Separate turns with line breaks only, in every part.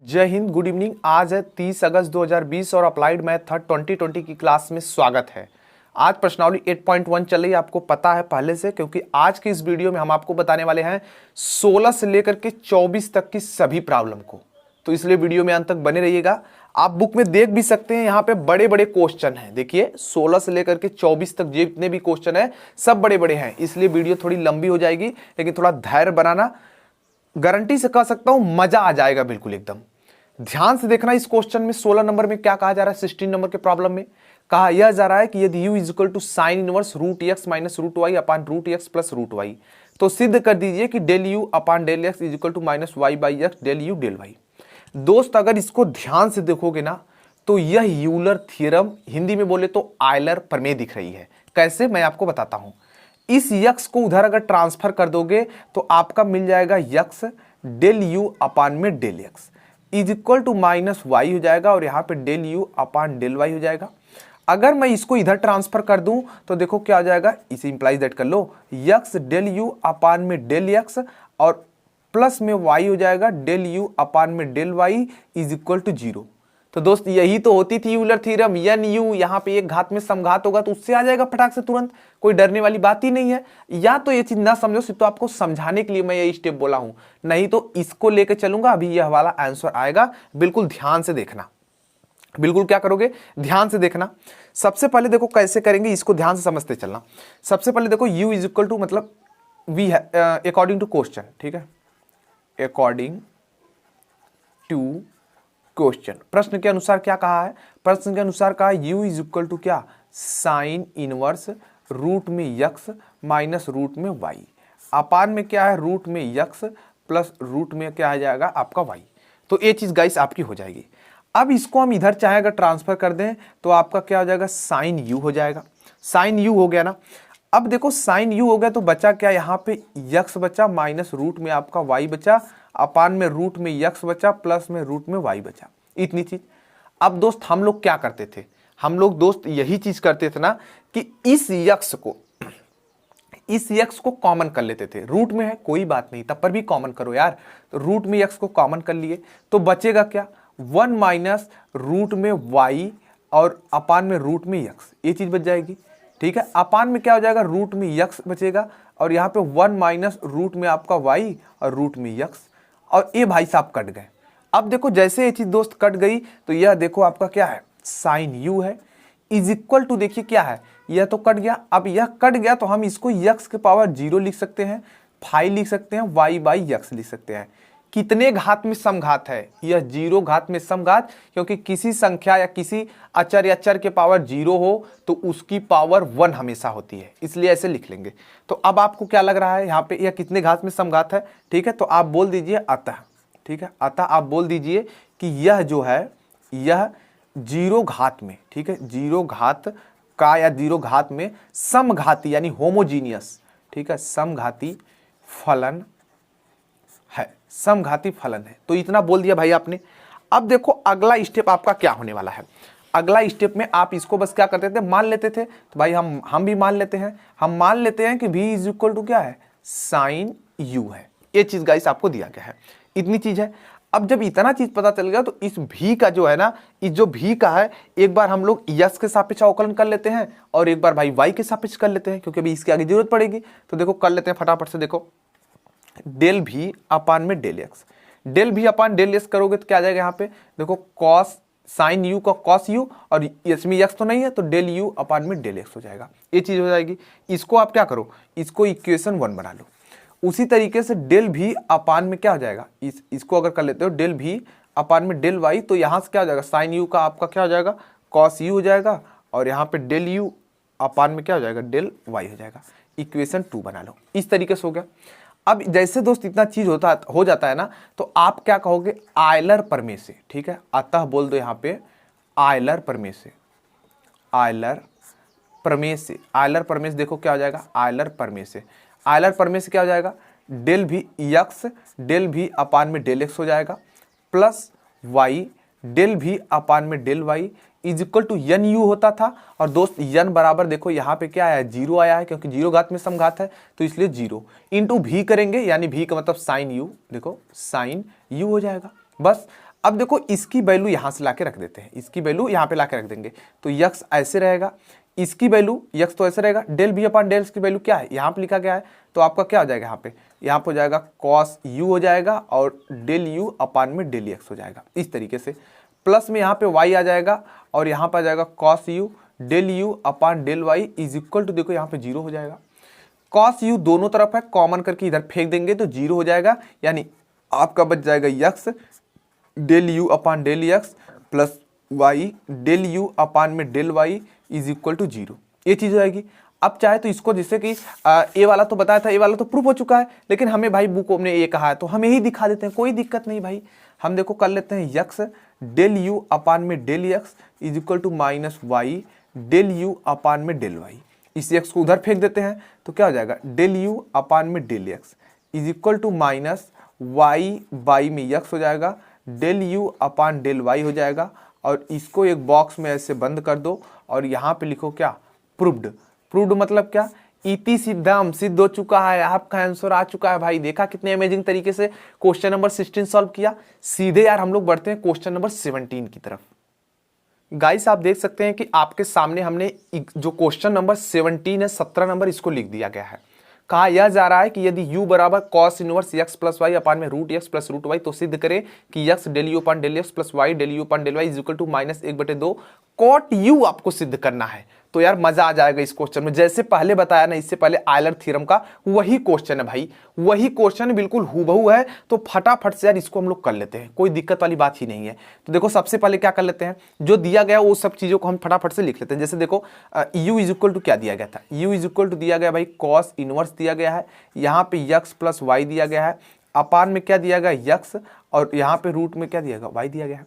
जय Hind, good evening. आज है 30 अगस्त 2020 और अप्लाइड मैथ थर्ड 2020 की क्लास में स्वागत है। आज प्रश्नावली 8.1 चल रही है, आपको पता है पहले से, क्योंकि आज की इस वीडियो में हम आपको बताने वाले हैं 16 से लेकर के 24 तक की सभी प्रॉब्लम को। तो इसलिए वीडियो में अंत तक बने रहिएगा। आप बुक में देख भी सकते हैं, यहाँ पे बड़े बड़े क्वेश्चन हैं। देखिए 16 से लेकर के 24 तक जितने भी क्वेश्चन है सब बड़े बड़े हैं, इसलिए वीडियो थोड़ी लंबी हो जाएगी, लेकिन थोड़ा धैर्य बनाना। गारंटी से कह सकता हूं मजा आ जाएगा बिल्कुल एकदम। ध्यान से देखना, इस क्वेश्चन में 16 नंबर में क्या कहा जा रहा है। 16 नंबर के प्रॉब्लम में कहा यह जा रहा है कि यदि u is equal to sine inverse root X minus root Y upon root x plus root Y, तो सिद्ध कर दीजिए कि del you upon del X is equal to minus Y by X del U del Y. दोस्त अगर इसको ध्यान से देखोगे ना तो यह यूलर थ्योरम, हिंदी में बोले तो आयलर प्रमेय दिख रही है। कैसे, मैं आपको बताता हूं। इस यक्स को उधर अगर ट्रांसफर कर दोगे तो आपका मिल जाएगा यक्स डेल यू अपान में del X is equal to minus Y हो जाएगा, और यहाँ पे del you upon del Y हो जाएगा। अगर मैं इसको इधर ट्रांसफर कर दूं तो देखो क्या हो जाएगा, इसे इंप्लाइज दैट कर लो, यक्स डेल यू अपान में डेल एक्स और प्लस में वाई हो जाएगा डेल यू अपान में del Y is equal to zero. तो दोस्त यही तो होती थी यूलर थ्योरम, एन यू यहाँ पे एक घात में समघात होगा तो उससे आ जाएगा फटाक से तुरंत, कोई डरने वाली बात ही नहीं है। या तो ये चीज ना समझो, सिर्फ तो आपको समझाने के लिए मैं ये स्टेप बोला हूं, नहीं तो इसको लेके चलूंगा। अभी यह वाला आंसर आएगा, बिल्कुल ध्यान से देखना। बिल्कुल क्या करोगे, ध्यान से देखना। सबसे पहले देखो कैसे करेंगे, इसको ध्यान से समझते चलना। सबसे पहले देखो u इज इक्वल टू मतलब वी है अकॉर्डिंग टू क्वेश्चन, ठीक है, अकॉर्डिंग टू क्वेश्चन। प्रश्न के अनुसार क्या कहा है, प्रश्न के अनुसार कहा u इज इक्वल टू क्या, साइन इनवर्स रूट में यक्स माइनस रूट में वाई, अपान में क्या है रूट में यक्स प्लस रूट में क्या आ जाएगा आपका वाई। तो ये चीज गाइस आपकी हो जाएगी। अब इसको हम इधर चाहे अगर ट्रांसफर कर दें तो आपका क्या हो जाएगा, साइन यू हो जाएगा। साइन यू हो गया ना। अब देखो साइन यू हो गया तो बचा क्या, यहाँ पे यक्स बचा माइनस रूट में आपका वाई बचा, अपान में रूट में यक्स बचा प्लस में रूट में वाई बचा, इतनी चीज। अब दोस्त हम लोग क्या करते थे, हम लोग दोस्त यही चीज करते थे ना कि इस यक्स को कॉमन कर लेते थे। रूट में है कोई बात नहीं, तब पर भी कॉमन करो यार। तो रूट में यक्स को कॉमन कर लिए तो बचेगा क्या, 1 माइनस रूट में वाई और अपान में रूट में यक्स, ये चीज बच जाएगी। ठीक है, अपान में क्या हो जाएगा, रूट में यक्स बचेगा, और यहाँ पे 1 माइनस रूट में आपका वाई और रूट में यक्स, और ये भाई साहब कट गए। अब देखो जैसे ये चीज दोस्त कट गई तो यह देखो आपका क्या है, साइन यू है इज इक्वल टू, देखिए क्या है, यह तो कट गया। अब यह कट गया तो हम इसको यक्स के पावर 0 लिख सकते हैं, 5 लिख सकते हैं, वाई बाई यक्स लिख सकते हैं। कितने घात में समघात है, यह 0 घात में समघात, क्योंकि किसी संख्या या किसी अचर या चर के पावर 0 हो तो उसकी पावर 1 हमेशा होती है, इसलिए ऐसे लिख लेंगे। तो अब आपको क्या लग रहा है यहाँ पे, यह कितने घात में समघात है, ठीक है, तो आप बोल दीजिए अतः, ठीक है, अतः आप बोल दीजिए कि यह जो है यह 0 घात में, ठीक है, 0 घात का या 0 घात में समघाती यानी होमोजीनियस, ठीक है, समघाती फलन है, समघाती फलन है। तो इतना बोल दिया भाई आपने। अब देखो अगला स्टेप आपका क्या होने वाला है। अगला स्टेप में आप इसको बस क्या करते थे, मान लेते थे। तो भाई हम भी मान लेते हैं, हम मान लेते हैं कि v इज इक्वल टू क्या है, साइन u है। ये चीज गाइस आपको दिया गया है, इतनी चीज है। अब जब इतना चीज पता चल गया तो इस v का जो है ना, इस जो v का है, एक बार हम लोग यस के सापेक्ष अवकलन कर लेते हैं और एक बार भाई y के सापेक्ष कर लेते हैं, क्योंकि अभी इसके आगे जरूरत पड़ेगी। तो देखो कर लेते हैं फटाफट से। देखो डेल भी अपान में डेल एक्स, डेल भी अपान डेल एक्स करोगे तो क्या आ जाएगा, यहाँ पे देखो कॉस साइन यू का कॉस यू, और इसमें एक्स तो नहीं है तो डेल यू अपान में डेल एक्स हो जाएगा, ये चीज हो जाएगी। इसको आप क्या करो, इसको इक्वेशन 1 बना लो। उसी तरीके से डेल भी अपान में क्या हो जाएगा, इसको अगर कर लेते हो डेल भी अपान में डेल वाई, तो यहाँ से क्या हो जाएगा, साइन यू का आपका क्या हो जाएगा, कॉस यू हो जाएगा, और यहाँ पे डेल यू अपान में क्या हो जाएगा, डेल वाई हो जाएगा। इक्वेशन 2 बना लो, इस तरीके से हो गया। अब जैसे दोस्त इतना चीज हो जाता है ना, तो आप क्या कहोगे, आयलर प्रमेय से, ठीक है, अतः बोल दो यहाँ पे आयलर प्रमेय से, आयलर प्रमेय से, आयलर प्रमेय से देखो क्या हो जाएगा, आयलर प्रमेय से, आयलर प्रमेय से क्या हो जाएगा, डेल भी यक्स डेल भी अपान में डेल एक्स हो जाएगा, प्लस वाई डेल भी अपान में del Y is equal to N U होता था। और दोस्त एन बराबर देखो यहाँ पे क्या आया है, 0 आया है, क्योंकि 0 घात में समघात है तो इसलिए 0 इंटू भी करेंगे, यानी भी का मतलब साइन यू, देखो साइन यू हो जाएगा। बस अब देखो इसकी वैल्यू यहाँ से लाके रख देते हैं, इसकी वैल्यू यहाँ पे लाके रख देंगे तो यक्स ऐसे रहेगा, इसकी वैल्यू यक्स तो ऐसे रहेगा, डेल भी अपॉन डेल की वैल्यू क्या है यहाँ पे लिखा गया है, तो आपका क्या हो जाएगा यहाँ पे हो जाएगा कॉस यू हो जाएगा और डेल यू अपॉन में डेल एक्स हो जाएगा इस तरीके से। प्लस में यहाँ पे वाई आ जाएगा और यहाँ पर आ जाएगा cos U del you upon del Y is equal to, देखो यहाँ पे 0 हो जाएगा। कॉस यू दोनों तरफ है, कॉमन करके इधर फेंक देंगे तो 0 हो जाएगा, यानी आपका बच जाएगा x del you upon del x plus Y del you upon में del Y is equal to 0, ये चीज़ हो जाएगी। अब चाहे तो इसको, जैसे कि ए वाला तो बताया था, ए वाला तो प्रूफ हो चुका है, लेकिन हमें भाई बुक ने ये कहा है तो हम यही दिखा देते हैं, कोई दिक्कत नहीं भाई। हम देखो कर लेते हैं यक्स डेल यू अपॉन में del X is equal to minus Y del you upon में डेल वाई, इस एक्स को उधर फेंक देते हैं तो क्या हो जाएगा डेल यू अपॉन में del X is equal to minus Y by में यक्स हो जाएगा, del you upon del Y हो जाएगा, और इसको एक बॉक्स में ऐसे बंद कर दो और यहाँ पे लिखो क्या प्रूव्ड। प्रूव्ड मतलब क्या, इति सिद्धम, सिद्ध हो चुका है, आपका आंसर आ चुका है भाई। देखा कितने अमेजिंग तरीके से क्वेश्चन नंबर 16 सॉल्व किया। सीधे यार हम लोग बढ़ते हैं क्वेश्चन नंबर 17 की तरफ। गाइस आप देख सकते हैं कि आपके सामने हमने जो क्वेश्चन नंबर 17 है 17 नंबर इसको लिख दिया गया है। कहा यह जा रहा है कि यदि u बराबर cos inverse x plus y upon में root x plus root Y, तो सिद्ध करें कि x del you upon del x plus Y del you upon del Y is equal to minus 1/2 cot u आपको सिद्ध करना है। तो यार मजा आ जाएगा इस क्वेश्चन में, जैसे पहले बताया ना, इससे पहले आयलर थ्योरम का वही क्वेश्चन है भाई, वही क्वेश्चन बिल्कुल हूबहू है। तो फटाफट से यार इसको हम लोग कर लेते हैं, कोई दिक्कत वाली बात ही नहीं है। तो देखो सबसे पहले क्या कर लेते हैं, जो दिया गया वो सब चीजों को हम फटाफट से लिख लेते हैं। जैसे देखो u इज इक्वल टू क्या दिया गया था, u इज इक्वल टू दिया गया भाई कॉस इनवर्स दिया गया है, यहाँ पे यक्स प्लस वाई दिया गया है, अपान में क्या दिया गया यक्स, और यहाँ पे रूट में क्या दिया गया वाई दिया गया है।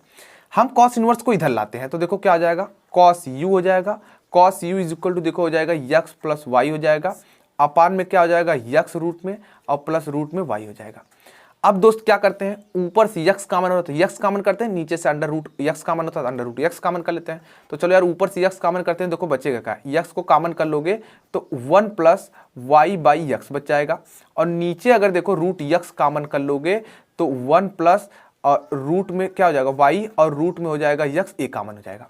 हम कॉस इनवर्स को इधर लाते हैं तो देखो क्या आ जाएगा कॉस यू हो जाएगा, cos U is equal to देखो हो जाएगा यक्स प्लस वाई हो जाएगा, अपान में क्या हो जाएगा यक्स रूट में और प्लस रूट में वाई हो जाएगा। अब दोस्त क्या करते हैं, ऊपर से यक्स कॉमन होता है यक्स कॉमन करते हैं, नीचे से अंडर रूट यक्स कॉमन होता है अंडर रूट यक्स कॉमन कर लेते हैं। तो चलो यार ऊपर से यक्स कॉमन करते हैं, देखो बचेगा क्या, यक्स को कॉमन कर लोगे तो 1 प्लस वाई बाई यक्स बच जाएगा, और नीचे अगर देखो रूट यक्स कॉमन कर लोगे तो 1 प्लस और रूट में क्या हो जाएगा वाई और रूट में हो जाएगा यक्स, ए कॉमन हो जाएगा।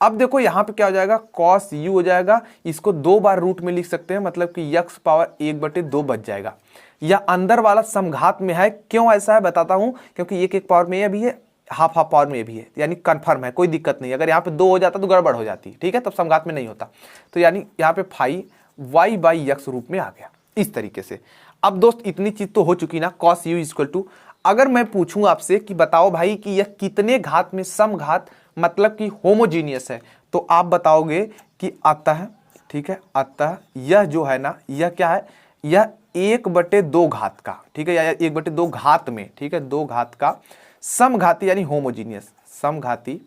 अब देखो यहाँ पे क्या हो जाएगा कॉस यू हो जाएगा, इसको 2 बार रूट में लिख सकते हैं, मतलब कि यक्स पावर 1/2 बच जाएगा। या अंदर वाला समघात में है, क्यों ऐसा है बताता हूं, क्योंकि एक पावर में ये भी है, हाफ पावर में भी है, यानी कन्फर्म है, कोई दिक्कत नहीं। अगर यहाँ पे 2 हो जाता तो गड़बड़ हो जाती, ठीक है, तब समघात में नहीं होता। तो यानी यहाँ पे फाई वाई बाई यक्स रूप में आ गया इस तरीके से। अब दोस्त इतनी चीज तो हो चुकी ना, कॉस यू इक्वल टू, अगर मैं पूछूं आपसे कि बताओ भाई कि यह कितने घात में समघात मतलब कि होमोजीनियस है, तो आप बताओगे कि अतः, ठीक है, अतः यह जो है ना, यह क्या है, यह 1/2 घात का, ठीक है, या 1/2 घात में, ठीक है, 2 घात का समघाती यानी होमोजीनियस समघाती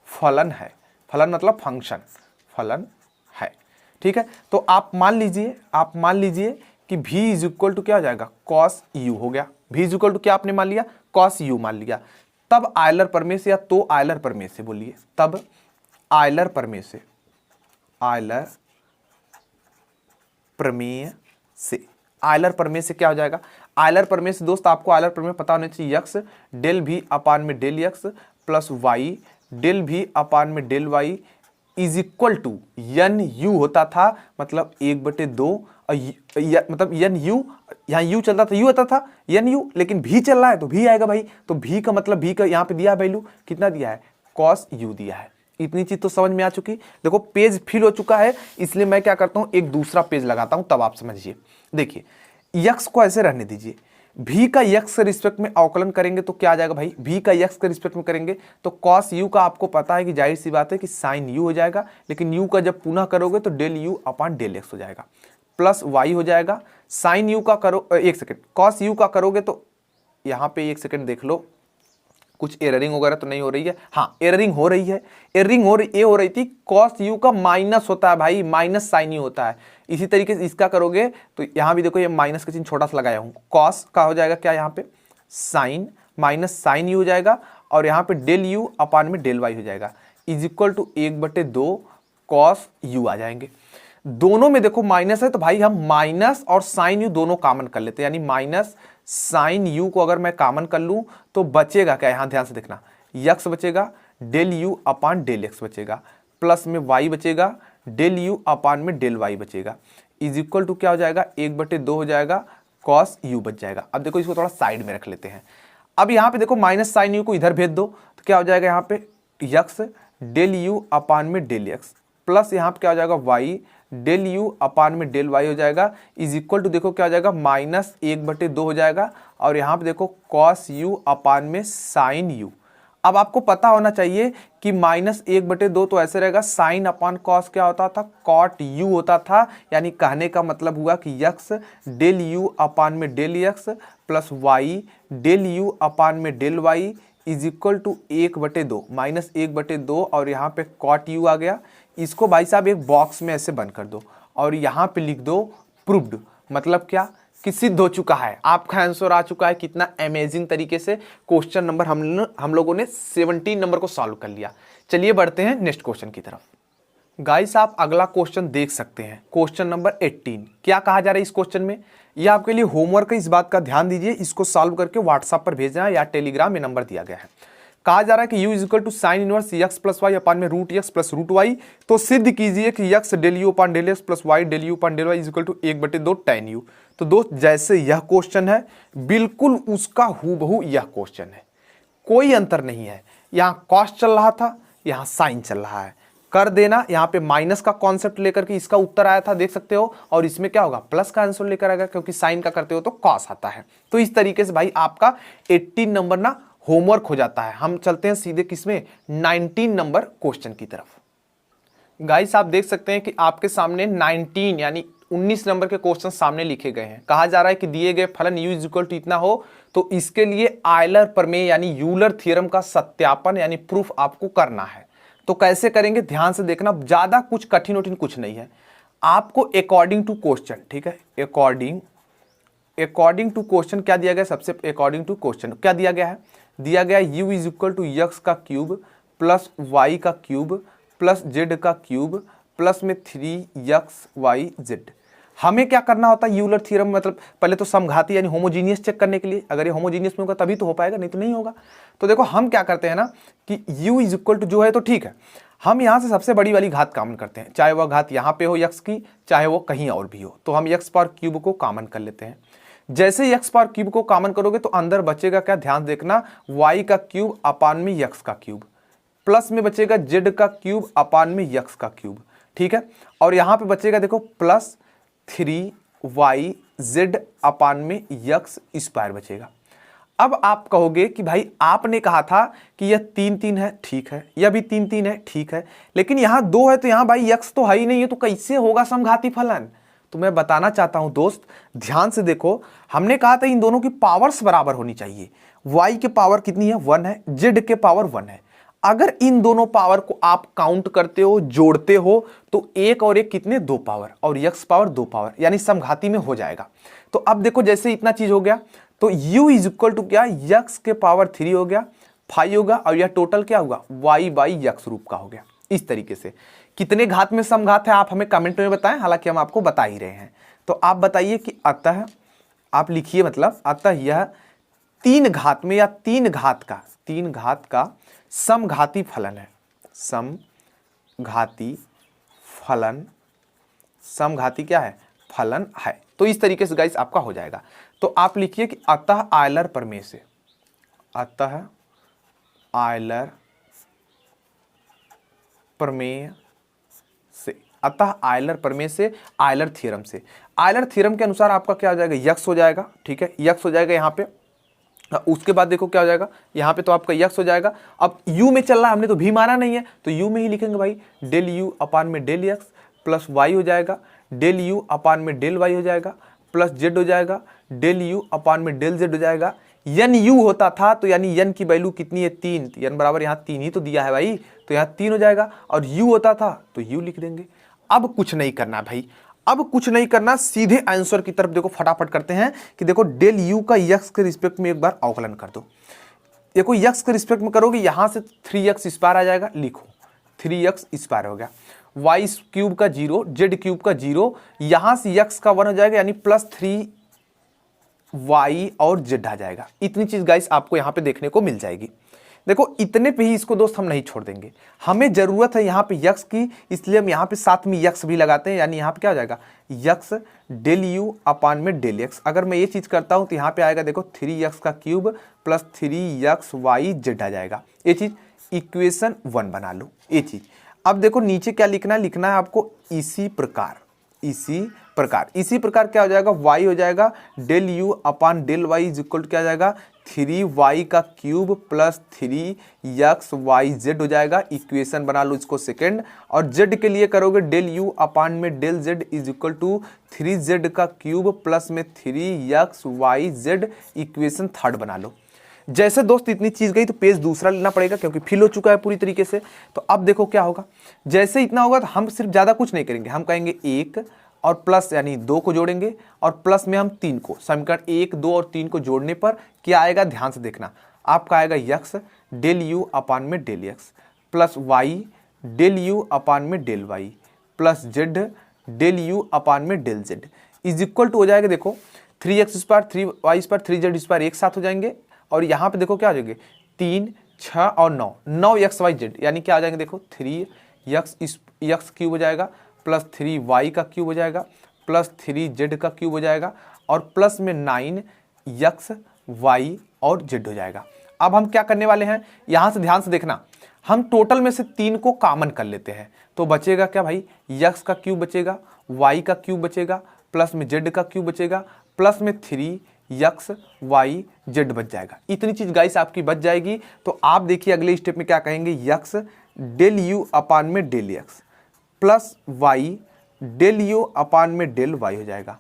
फलन है। फलन मतलब फंक्शन, फलन है, ठीक है। तो आप मान लीजिए कि v इज इक्वल टू क्या हो जाएगा कॉस यू हो गया, v इज इक्वल टू क्या आपने मान लिया कॉस यू मान लिया। तब आयलर प्रमेय से, या तो आयलर प्रमेय से बोलिए, तब आयलर प्रमेय से, आयलर प्रमेय से, आयलर प्रमेय से क्या हो जाएगा, आयलर प्रमेय से दोस्त आपको आयलर प्रमेय पता होना चाहिए, यक्स डेल भी अपान में del x plus Y del भी अपान में del Y is equal to N U होता था, मतलब 1/2, मतलब यन यू, यहाँ यू चलता था, यू आता था यन यू, लेकिन भी चल रहा है तो भी आएगा भाई। तो भी का मतलब, भी का यहाँ पे दिया वैल्यू कितना दिया है कॉस यू दिया है। इतनी चीज तो समझ में आ चुकी। देखो पेज फिल हो चुका है, इसलिए मैं क्या करता हूँ एक दूसरा पेज लगाता हूँ, तब आप समझिए। देखिए यक्स को ऐसे रहने दीजिए, भी का यक्स के रिस्पेक्ट में अवकलन करेंगे तो क्या आ जाएगा भाई, भी का यक्स के रिस्पेक्ट में करेंगे तो कॉस यू का आपको पता है कि जाहिर सी बात है कि साइन यू हो जाएगा, लेकिन यू का जब पुनः करोगे तो del you upon del X हो जाएगा, प्लस वाई हो जाएगा। साइन यू का करो, एक सेकेंड, कॉस यू का करोगे तो यहाँ पे एक सेकेंड देख लो, कुछ एररिंग वगैरह तो नहीं हो रही है, हाँ एररिंग हो रही है, एररिंग हो रही थी, कॉस यू का माइनस होता है भाई, माइनस साइन यू होता है। इसी तरीके से इसका करोगे तो यहाँ भी देखो ये माइनस का चिन्ह छोटा सा लगाया हूँ, कॉस का हो जाएगा क्या यहाँ पे साइन, माइनस साइन यू हो जाएगा, और यहाँ पे डेल यू अपान में डेल वाई हो जाएगा, is equal to 1/2 cos u आ जाएंगे। दोनों में देखो माइनस है तो भाई हम माइनस और साइन यू दोनों कॉमन कर लेते हैं, यानी माइनस साइन यू को अगर मैं कॉमन कर लूँ तो बचेगा क्या, यहाँ ध्यान से देखना, यक्स बचेगा, del you upon del X बचेगा, प्लस में वाई बचेगा, डेल यू अपान में डेल वाई बचेगा, इज इक्वल टू क्या हो जाएगा, 1/2 हो जाएगा, कॉस यू बच जाएगा। अब देखो इसको थोड़ा साइड में रख लेते हैं। अब यहाँ पे देखो माइनस साइन यू को इधर भेज दो तो क्या हो जाएगा, यहाँ पे यक्स डेल यू अपान में डेल एक्स, प्लस यहाँ पे क्या हो जाएगा वाई डेल यू अपान में डेल वाई हो जाएगा, इज इक्वल टू देखो क्या हो जाएगा, -1/2 हो जाएगा, और यहाँ पे देखो कॉस यू अपान में साइन यू। अब आपको पता होना चाहिए कि -1/2 तो ऐसे रहेगा, साइन अपान कॉस क्या होता था, कॉट यू होता था, यानी कहने का मतलब हुआ कि यक्स डेल यू अपान में del x plus Y del you upon में del Y is equal to 1/2, -1/2, और यहाँ पे कॉट यू आ गया। इसको भाई साहब एक बॉक्स में ऐसे बंद कर दो और यहाँ पे लिख दो प्रूव्ड, मतलब क्या कि सिद्ध हो चुका है, आपका आंसर आ चुका है। कितना अमेजिंग तरीके से क्वेश्चन नंबर हम लोगों ने 17 नंबर को सॉल्व कर लिया। चलिए बढ़ते हैं नेक्स्ट क्वेश्चन की तरफ। गाइस आप अगला क्वेश्चन देख सकते हैं, क्वेश्चन नंबर 18। क्या कहा जा रहा है इस क्वेश्चन में, ये आपके लिए होमवर्क है, इस बात का ध्यान दीजिए। इसको सॉल्व करके व्हाट्सएप पर भेजना है या टेलीग्राम में नंबर दिया गया है। कहा जा रहा है कि u is equal to sine inverse x plus y upon में root x plus root Y, तो सिद्ध कीजिए कि x del you upon del x plus Y del you upon del Y is equal to 1/2 tan u. तो दोस्त जैसे यह question है बिल्कुल उसका हूबहू यह क्वेश्चन है, कोई अंतर नहीं है। यहाँ कॉस चल रहा था, यहाँ साइन चल रहा है, कर देना। यहाँ पे माइनस का कॉन्सेप्ट लेकर के इसका उत्तर आया था, देख सकते हो, और इसमें क्या होगा, प्लस का आंसर लेकर आएगा, क्योंकि साइन का करते हो तो कॉस आता है। तो इस तरीके से भाई आपका 18 नंबर ना होमवर्क हो जाता है। हम चलते हैं सीधे किसमें, 19 नंबर क्वेश्चन की तरफ। गाइस आप देख सकते हैं कि आपके सामने 19 यानी 19 नंबर के क्वेश्चन सामने लिखे गए हैं। कहा जा रहा है कि दिए गए फलन u इज इक्वल टू इतना हो तो इसके लिए आयलर प्रमेय यानी यूलर थ्योरम का सत्यापन यानी प्रूफ आपको करना है। तो कैसे करेंगे, ध्यान से देखना, ज्यादा कुछ कठिन वठिन कुछ नहीं है। आपको अकॉर्डिंग टू क्वेश्चन, ठीक है, अकॉर्डिंग टू क्वेश्चन क्या दिया गया, सबसे अकॉर्डिंग टू क्वेश्चन क्या दिया गया है, दिया गया u is equal to X का क्यूब प्लस वाई का क्यूब प्लस जेड का क्यूब प्लस में 3xyz। हमें क्या करना होता है, यूलर थ्योरम मतलब पहले तो समघाती यानी होमोजीनियस चेक करने के लिए, अगर ये होमोजीनियस में होगा तभी तो हो पाएगा, नहीं तो नहीं होगा। तो देखो हम क्या करते हैं ना कि u इज इक्वल टू जो है तो ठीक है, हम यहाँ से सबसे बड़ी वाली घात कॉमन करते हैं, चाहे वह घात यहाँ पे हो यक्स की, चाहे वो कहीं और भी हो, तो हम यक्स पावर क्यूब को कॉमन कर लेते हैं। जैसे यक्स पावर क्यूब को कॉमन करोगे तो अंदर बचेगा क्या, ध्यान देखना, वाई का क्यूब अपान में यक्स का क्यूब प्लस में बचेगा जेड का क्यूब अपान में यक्स का क्यूब, ठीक है, और यहाँ पे बचेगा देखो प्लस 3yz अपान में यक्स स्क्वायर बचेगा। अब आप कहोगे कि भाई आपने कहा था कि यह 3 है, ठीक है, यह भी 3 है, ठीक है, लेकिन यहाँ 2 है तो यहाँ भाई यक्स तो है ही नहीं है, तो कैसे होगा समघाती फलन। तो मैं बताना चाहता हूं दोस्त, ध्यान से देखो, हमने कहा था इन दोनों की पावर्स बराबर होनी चाहिए। y के पावर कितनी है, 1 है, z के पावर 1 है। अगर इन दोनों पावर को आप काउंट करते हो, जोड़ते हो, तो एक और एक कितने, 2 पावर, और यक्स पावर 2 पावर, यानी समघाती में हो जाएगा। तो अब देखो जैसे इतना चीज हो गया तो u इज इक्वल टू क्या, यक्स के पावर 3 हो गया, 5 होगा, और यह टोटल क्या होगा, y बाई यक्स रूप का हो गया। इस तरीके से कितने घात में समघात है आप हमें कमेंट में बताएं, हालांकि हम आपको बता ही रहे हैं। तो आप बताइए कि अतः, आप लिखिए मतलब अतः यह 3 घात में या 3 घात का समघाती फलन है, समघाती फलन, समघाती क्या है, फलन है। तो इस तरीके से गाइस आपका हो जाएगा। तो आप लिखिए कि अतः आयलर प्रमेय से, अतः आयलर प्रमेय से, अतः आयलर प्रमेय से, आयलर थ्योरम से, आयलर थ्योरम के अनुसार आपका क्या हो जाएगा, यक्स हो जाएगा, ठीक है, यक्स हो जाएगा यहाँ पे। उसके बाद देखो क्या हो जाएगा, यहाँ पे तो आपका यक्स हो जाएगा। अब u में चल रहा है, हमने तो भी माना नहीं है, तो u में ही लिखेंगे भाई, डेल u अपान में डेल यक्स प्लस वाई हो जाएगा, डेल u अपान में डेल वाई हो जाएगा, प्लस जेड हो जाएगा, डेल u अपान में डेल जेड हो जाएगा। यन u होता था तो यानी यन की वैल्यू कितनी है, 3, यन बराबर यहाँ 3 ही तो दिया है भाई, तो यहाँ 3 हो जाएगा, और u होता था तो u लिख देंगे। अब कुछ नहीं करना भाई, अब कुछ नहीं करना, सीधे आंसर की तरफ देखो, फटाफट करते हैं कि देखो डेल u का यक्स के रिस्पेक्ट में एक बार अवकलन कर दो। देखो यक्स के रिस्पेक्ट में करोगे, यहां से 3x स्क्वायर आ जाएगा, लिखो 3x स्क्वायर हो गया, वाई क्यूब का 0, जेड क्यूब का 0, यहां से यक्स का 1 हो जाएगा, यानी प्लस 3 y और z आ जाएगा। इतनी चीज गाइस आपको यहाँ पे देखने को मिल जाएगी। देखो इतने पे ही इसको दोस्त हम नहीं छोड़ देंगे, हमें जरूरत है यहाँ पे यक्स की, इसलिए हम यहाँ पे साथ में यक्स भी लगाते हैं। यानी यहाँ पे क्या हो जाएगा, यक्स डेल यू अपान में डेल एक्स। अगर मैं ये चीज करता हूँ तो यहाँ पे आएगा देखो 3x का cube plus 3x y z आ जाएगा। ये चीज इक्वेशन 1 बना लो ये चीज। अब देखो नीचे क्या लिखना है, लिखना है आपको इसी प्रकार क्या हो जाएगा, y हो जाएगा del you upon del Y is equal to क्या आ जाएगा 3y का cube plus 3x y z हो जाएगा। इक्वेशन बना लो इसको सेकंड। और z के लिए करोगे डेल यू अपान में del z is equal to 3z का क्यूब प्लस में 3x y z। Equation third बना लो। जैसे दोस्त इतनी चीज गई तो पेज दूसरा लेना पड़ेगा क्योंकि फिल हो चुका है पूरी तरीके से। तो अब देखो क्या होगा, जैसे इतना होगा तो हम सिर्फ ज्यादा कुछ नहीं करेंगे, हम कहेंगे 1 और प्लस यानी 2 को जोड़ेंगे और प्लस में हम 3 को, समीकरण 1 2 और 3 को जोड़ने पर क्या आएगा ध्यान से देखना। आपका आएगा यक्स डेल यू अपान में del x plus Y del you upon में del y plus z del you upon में del z is equal to हो जाएगा देखो 3x square 3y square 3z square एक साथ हो जाएंगे। और यहाँ पे देखो क्या हो जाएंगे 3 6 और 9 9 यानी क्या आ जाएंगे देखो 3x क्यूब हो जाएगा प्लस 3y का क्यूब हो जाएगा प्लस 3z का क्यूब हो जाएगा और प्लस में 9x y और z हो जाएगा। अब हम क्या करने वाले हैं, यहाँ से ध्यान से देखना, हम टोटल में से 3 को कॉमन कर लेते हैं तो बचेगा क्या भाई, x का क्यूब बचेगा, y का क्यूब बचेगा प्लस में z का क्यूब बचेगा प्लस में 3x y z बच जाएगा। इतनी चीज गाइस आपकी बच जाएगी। तो आप देखिए अगले स्टेप में क्या कहेंगे, x डेल यू अपान में del x plus Y del you upon में डेल वाई हो जाएगा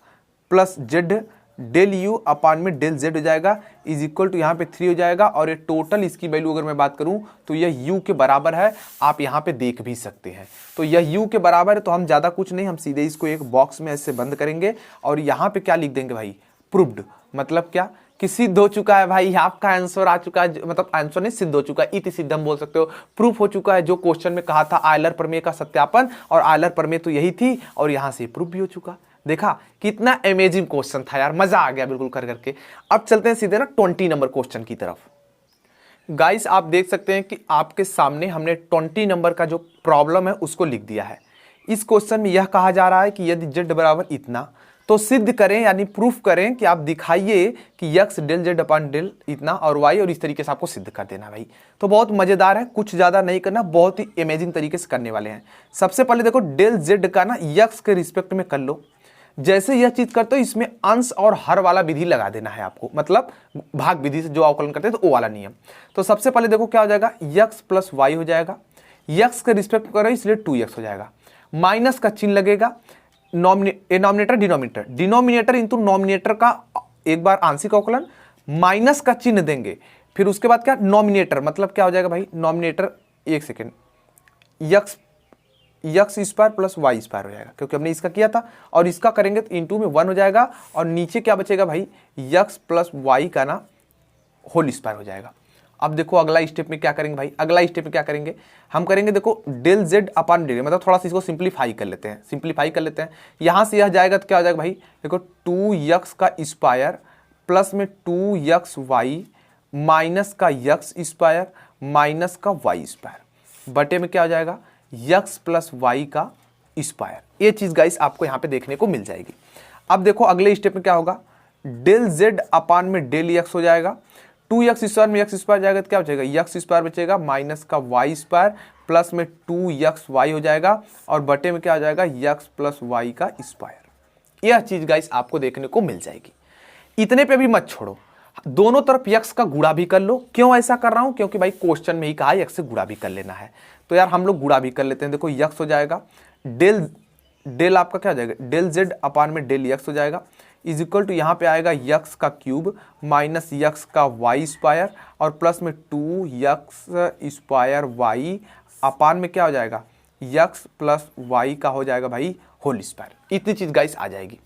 plus z del you upon में डेल जेड हो जाएगा इज इक्वल टू यहाँ पे 3 हो जाएगा। और ये टोटल इसकी वैल्यू अगर मैं बात करूँ तो यह u के बराबर है, आप यहाँ पे देख भी सकते हैं। तो यह u के बराबर है तो हम ज़्यादा कुछ नहीं, हम सीधे इसको एक बॉक्स में ऐसे बंद करेंगे और यहाँ पे क्या लिख देंगे भाई, प्रूव्ड। मतलब क्या कि सिद्ध हो चुका है भाई, आपका आंसर आ चुका है, मतलब आंसर नहीं सिद्ध हो चुका है, इति सिद्धम बोल सकते हो, प्रूफ हो चुका है। जो क्वेश्चन में कहा था आयलर प्रमेय का सत्यापन, और आयलर प्रमेय तो यही थी और यहां से प्रूफ भी हो चुका। देखा कितना अमेजिंग क्वेश्चन था यार, मजा आ गया बिल्कुल कर करके। अब चलते हैं सीधे ना 20 नंबर क्वेश्चन की तरफ। गाइस आप देख सकते हैं कि आपके सामने हमने 20 नंबर का जो प्रॉब्लम है उसको लिख दिया है। इस क्वेश्चन में यह कहा जा रहा है कि यदि z बराबर इतना तो सिद्ध करें यानी प्रूफ करें कि आप दिखाइए कि x del Z upon del इतना और y, और इस तरीके से आपको सिद्ध कर देना भाई। तो बहुत मजेदार है, कुछ ज्यादा नहीं करना, बहुत ही अमेजिंग तरीके से करने वाले हैं। सबसे पहले देखो डेल जेड का ना x के रिस्पेक्ट में कर लो। जैसे यह चीज करते हो इसमें अंश और हर वाला विधि लगा देना है आपको, मतलब भाग विधि से जो अवकलन करते हैं तो वो वाला नियम। तो सबसे पहले देखो क्या हो जाएगा, x प्लस वाई हो जाएगा, x के रिस्पेक्ट करो इसलिए 2x हो जाएगा, माइनस का चिन्ह लगेगा, डिनोमिनेटर डिनोमिनेटर इंटू नॉमिनेटर का एक बार आंशिक अवकलन, माइनस का चिन्ह देंगे, फिर उसके बाद क्या नॉमिनेटर, मतलब क्या हो जाएगा भाई नॉमिनेटर, एक second, X square plus Y square हो जाएगा क्योंकि हमने इसका किया था, और इसका करेंगे तो इंटू में 1 हो जाएगा, और नीचे क्या बचेगा भाई यक्स प्लस वाई का ना होल स्क्वायर हो जाएगा। अब देखो अगला स्टेप में क्या करेंगे भाई, अगला स्टेप में क्या करेंगे, हम करेंगे देखो डेल जेड अपान डेल, मतलब थोड़ा सा इसको सिंप्लीफाई कर लेते हैं, यहां से यह जाएगा तो क्या हो जाएगा भाई देखो 2x का स्क्वायर प्लस में 2x वाई माइनस का x स्क्वायर माइनस का y स्क्वायर बटे में क्या हो जाएगा x प्लस वाई का स्क्वायर। ये चीज गाइस आपको यहां पे देखने को मिल जाएगी। अब देखो अगले स्टेप में क्या होगा, डेल जेड अपान में डेल x हो जाएगा, 2x स्क्वायर में x स्क्वायर जाएगा तो क्या बचेगा x स्क्वायर बचेगा माइनस का y स्क्वायर प्लस में 2xy हो जाएगा, और बटे में क्या हो जाएगा x प्लस वाई का स्क्वायर। यह चीज गाइस आपको देखने को मिल जाएगी। इतने पे भी मत छोड़ो, दोनों तरफ x का गुणा भी कर लो। क्यों ऐसा कर रहा हूं, क्योंकि भाई क्वेश्चन में ही कहा x से गुणा भी कर लेना है, तो यार हम लोग गुणा भी कर लेते हैं। देखो x हो जाएगा डेल आपका क्या हो जाएगा डेल जेड अपान में डेल x हो जाएगा इज इक्वल टू यहाँ पे आएगा x का क्यूब माइनस x का y स्क्वायर और प्लस में 2x स्क्वायर y अपान में क्या हो जाएगा x प्लस y का हो जाएगा भाई होल स्क्वायर। इतनी चीज गाइस आ जाएगी।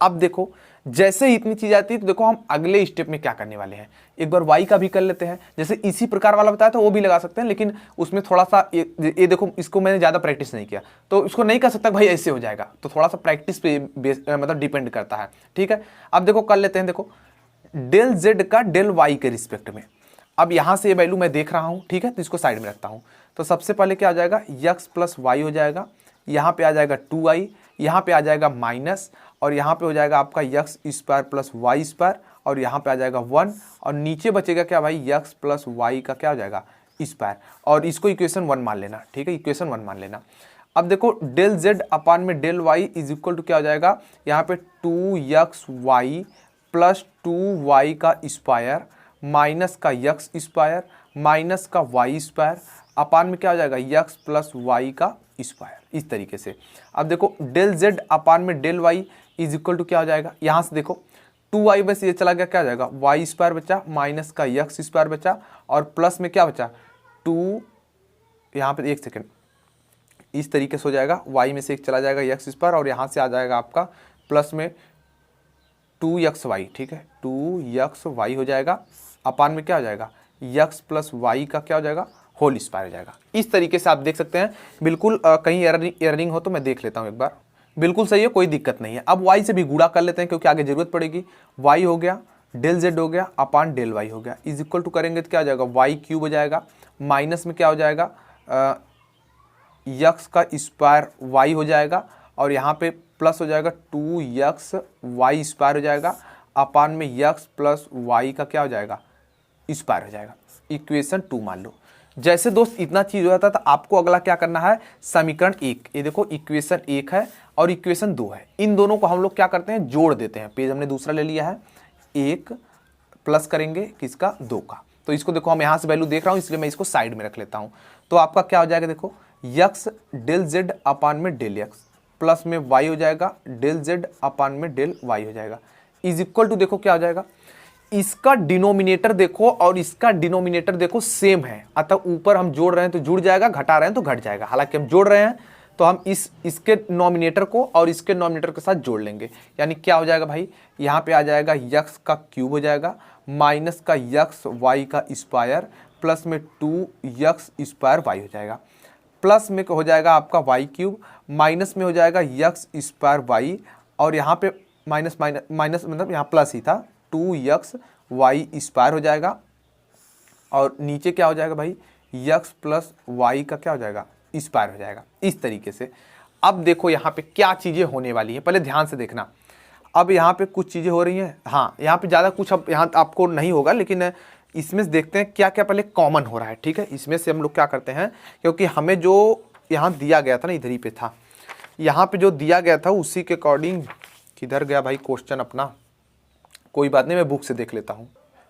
अब देखो जैसे ही इतनी चीज आती है तो देखो हम अगले स्टेप में क्या करने वाले हैं, एक बार y का भी कर लेते हैं। जैसे इसी प्रकार वाला बताया था वो भी लगा सकते हैं, लेकिन उसमें थोड़ा सा ये देखो इसको मैंने ज्यादा प्रैक्टिस नहीं किया तो इसको नहीं कर सकता भाई ऐसे हो जाएगा, तो थोड़ा सा प्रैक्टिस पे मतलब डिपेंड करता है। ठीक है अब देखो कर लेते हैं, देखो डेल जेड का डेल वाई के रिस्पेक्ट में। अब यहां से ये वैल्यू मैं देख रहा हूं, ठीक है, तो इसको साइड में रखता हूं। तो सबसे पहले क्या आ जाएगा, यक्स प्लस वाई हो जाएगा, यहाँ पे आ जाएगा 2i, यहाँ पे आ जाएगा माइनस, और यहाँ पे हो जाएगा आपका X square plus Y square, और यहाँ पे आ जाएगा 1, और नीचे बचेगा क्या भाई, यक्स प्लस वाई का क्या हो जाएगा, स्क्वायर, और इसको इक्वेशन 1 मान लेना, ठीक है, इक्वेशन 1 मान लेना। अब देखो डेल जेड अपान में del Y is equal to क्या हो जाएगा, यहाँ पे 2xy प्लस 2y का स्क्वायर माइनस का यक्स स्क्वायर माइनस का वाई स्क्वायर अपान में क्या हो जाएगा, यक्स प्लस वाई का स्क्वायर, इस तरीके से। अब देखो डेल जेड अपान में del Y is equal to क्या हो जाएगा, यहाँ से देखो 2y बस ये चला गया, क्या हो जाएगा, वाई स्क्वायर बचा माइनस का यक्स स्क्वायर बचा, और प्लस में क्या बचा 2, यहाँ पे 1 सेकेंड, इस तरीके से हो जाएगा, y में से 1 चला जाएगा यक्स स्क्वायर, और यहाँ से आ जाएगा आपका प्लस में 2xy, ठीक है, 2xy हो जाएगा, अपान में क्या हो जाएगा, यक्स प्लस वाई का क्या हो जाएगा, होल स्क्वायर हो जाएगा। इस तरीके से आप देख सकते हैं। बिल्कुल कहीं एररिंग हो तो मैं देख लेता हूँ एक बार, बिल्कुल सही है, कोई दिक्कत नहीं है। अब y से भी गुणा कर लेते हैं क्योंकि आगे जरूरत पड़ेगी। y हो गया, डेल z हो गया, अपान डेल y हो गया, इज इक्वल टू करेंगे तो क्या हो जाएगा, वाई क्यूब हो जाएगा, माइनस में क्या हो जाएगा, यक्स का स्क्वायर y हो जाएगा, और यहाँ पे प्लस हो जाएगा 2xy स्क्वायर हो जाएगा, अपान में यक्स प्लस वाई का क्या हो जाएगा, स्क्वायर हो जाएगा। इक्वेशन 2 मान लो। जैसे दोस्त इतना चीज हो जाता है तो आपको अगला क्या करना है, समीकरण 1, ये देखो इक्वेशन 1 है और इक्वेशन 2 है, इन दोनों को हम लोग क्या करते हैं, जोड़ देते हैं। पेज हमने दूसरा ले लिया है, 1 प्लस करेंगे किसका, 2 का। तो इसको देखो हम यहाँ से वैल्यू देख रहा हूँ इसलिए मैं इसको साइड में रख लेता हूँ। तो आपका क्या हो जाएगा, देखो यक्स डेल जेड अपान में डेल एक्स प्लस में वाई हो जाएगा, डेल जेड अपान में डेल वाई हो जाएगा, इज इक्वल टू देखो क्या हो जाएगा, इसका डिनोमिनेटर देखो और इसका डिनोमिनेटर देखो सेम है, अतः ऊपर हम जोड़ रहे हैं तो जुड़ जाएगा, घटा रहे हैं तो घट जाएगा। हालांकि हम जोड़ रहे हैं तो हम इसके नॉमिनेटर को और इसके नॉमिनेटर के साथ जोड़ लेंगे, यानी क्या हो जाएगा भाई, यहाँ पे आ जाएगा यक्स का क्यूब हो जाएगा माइनस का यक्स वाई का स्क्वायर प्लस में 2x स्क्वायर वाई हो जाएगा, प्लस में हो जाएगा आपका वाई क्यूब, माइनस में हो जाएगा यक्स स्क्वायर वाई, और यहाँ पे माइनस माइनस माइनस मतलब यहाँ प्लस ही था, 2x वाई स्क्वायर हो जाएगा, और नीचे क्या हो जाएगा भाई, यक्स प्लस वाई का क्या हो जाएगा, स्क्वायर हो जाएगा। इस तरीके से अब देखो यहाँ पे क्या चीज़ें होने वाली हैं, पहले ध्यान से देखना। अब यहाँ पे कुछ चीज़ें हो रही हैं, हाँ यहाँ पे ज़्यादा कुछ अब यहाँ आपको नहीं होगा, लेकिन इसमें से देखते हैं क्या क्या पहले कॉमन हो रहा है, ठीक है। इसमें से हम लोग क्या करते हैं, क्योंकि हमें जो यहाँ दिया गया था ना, इधर ही पे था, यहाँ पे जो दिया गया था उसी के अकॉर्डिंग, किधर गया भाई क्वेश्चन अपना, कोई बात नहीं मैं बुक से देख लेता हूँ।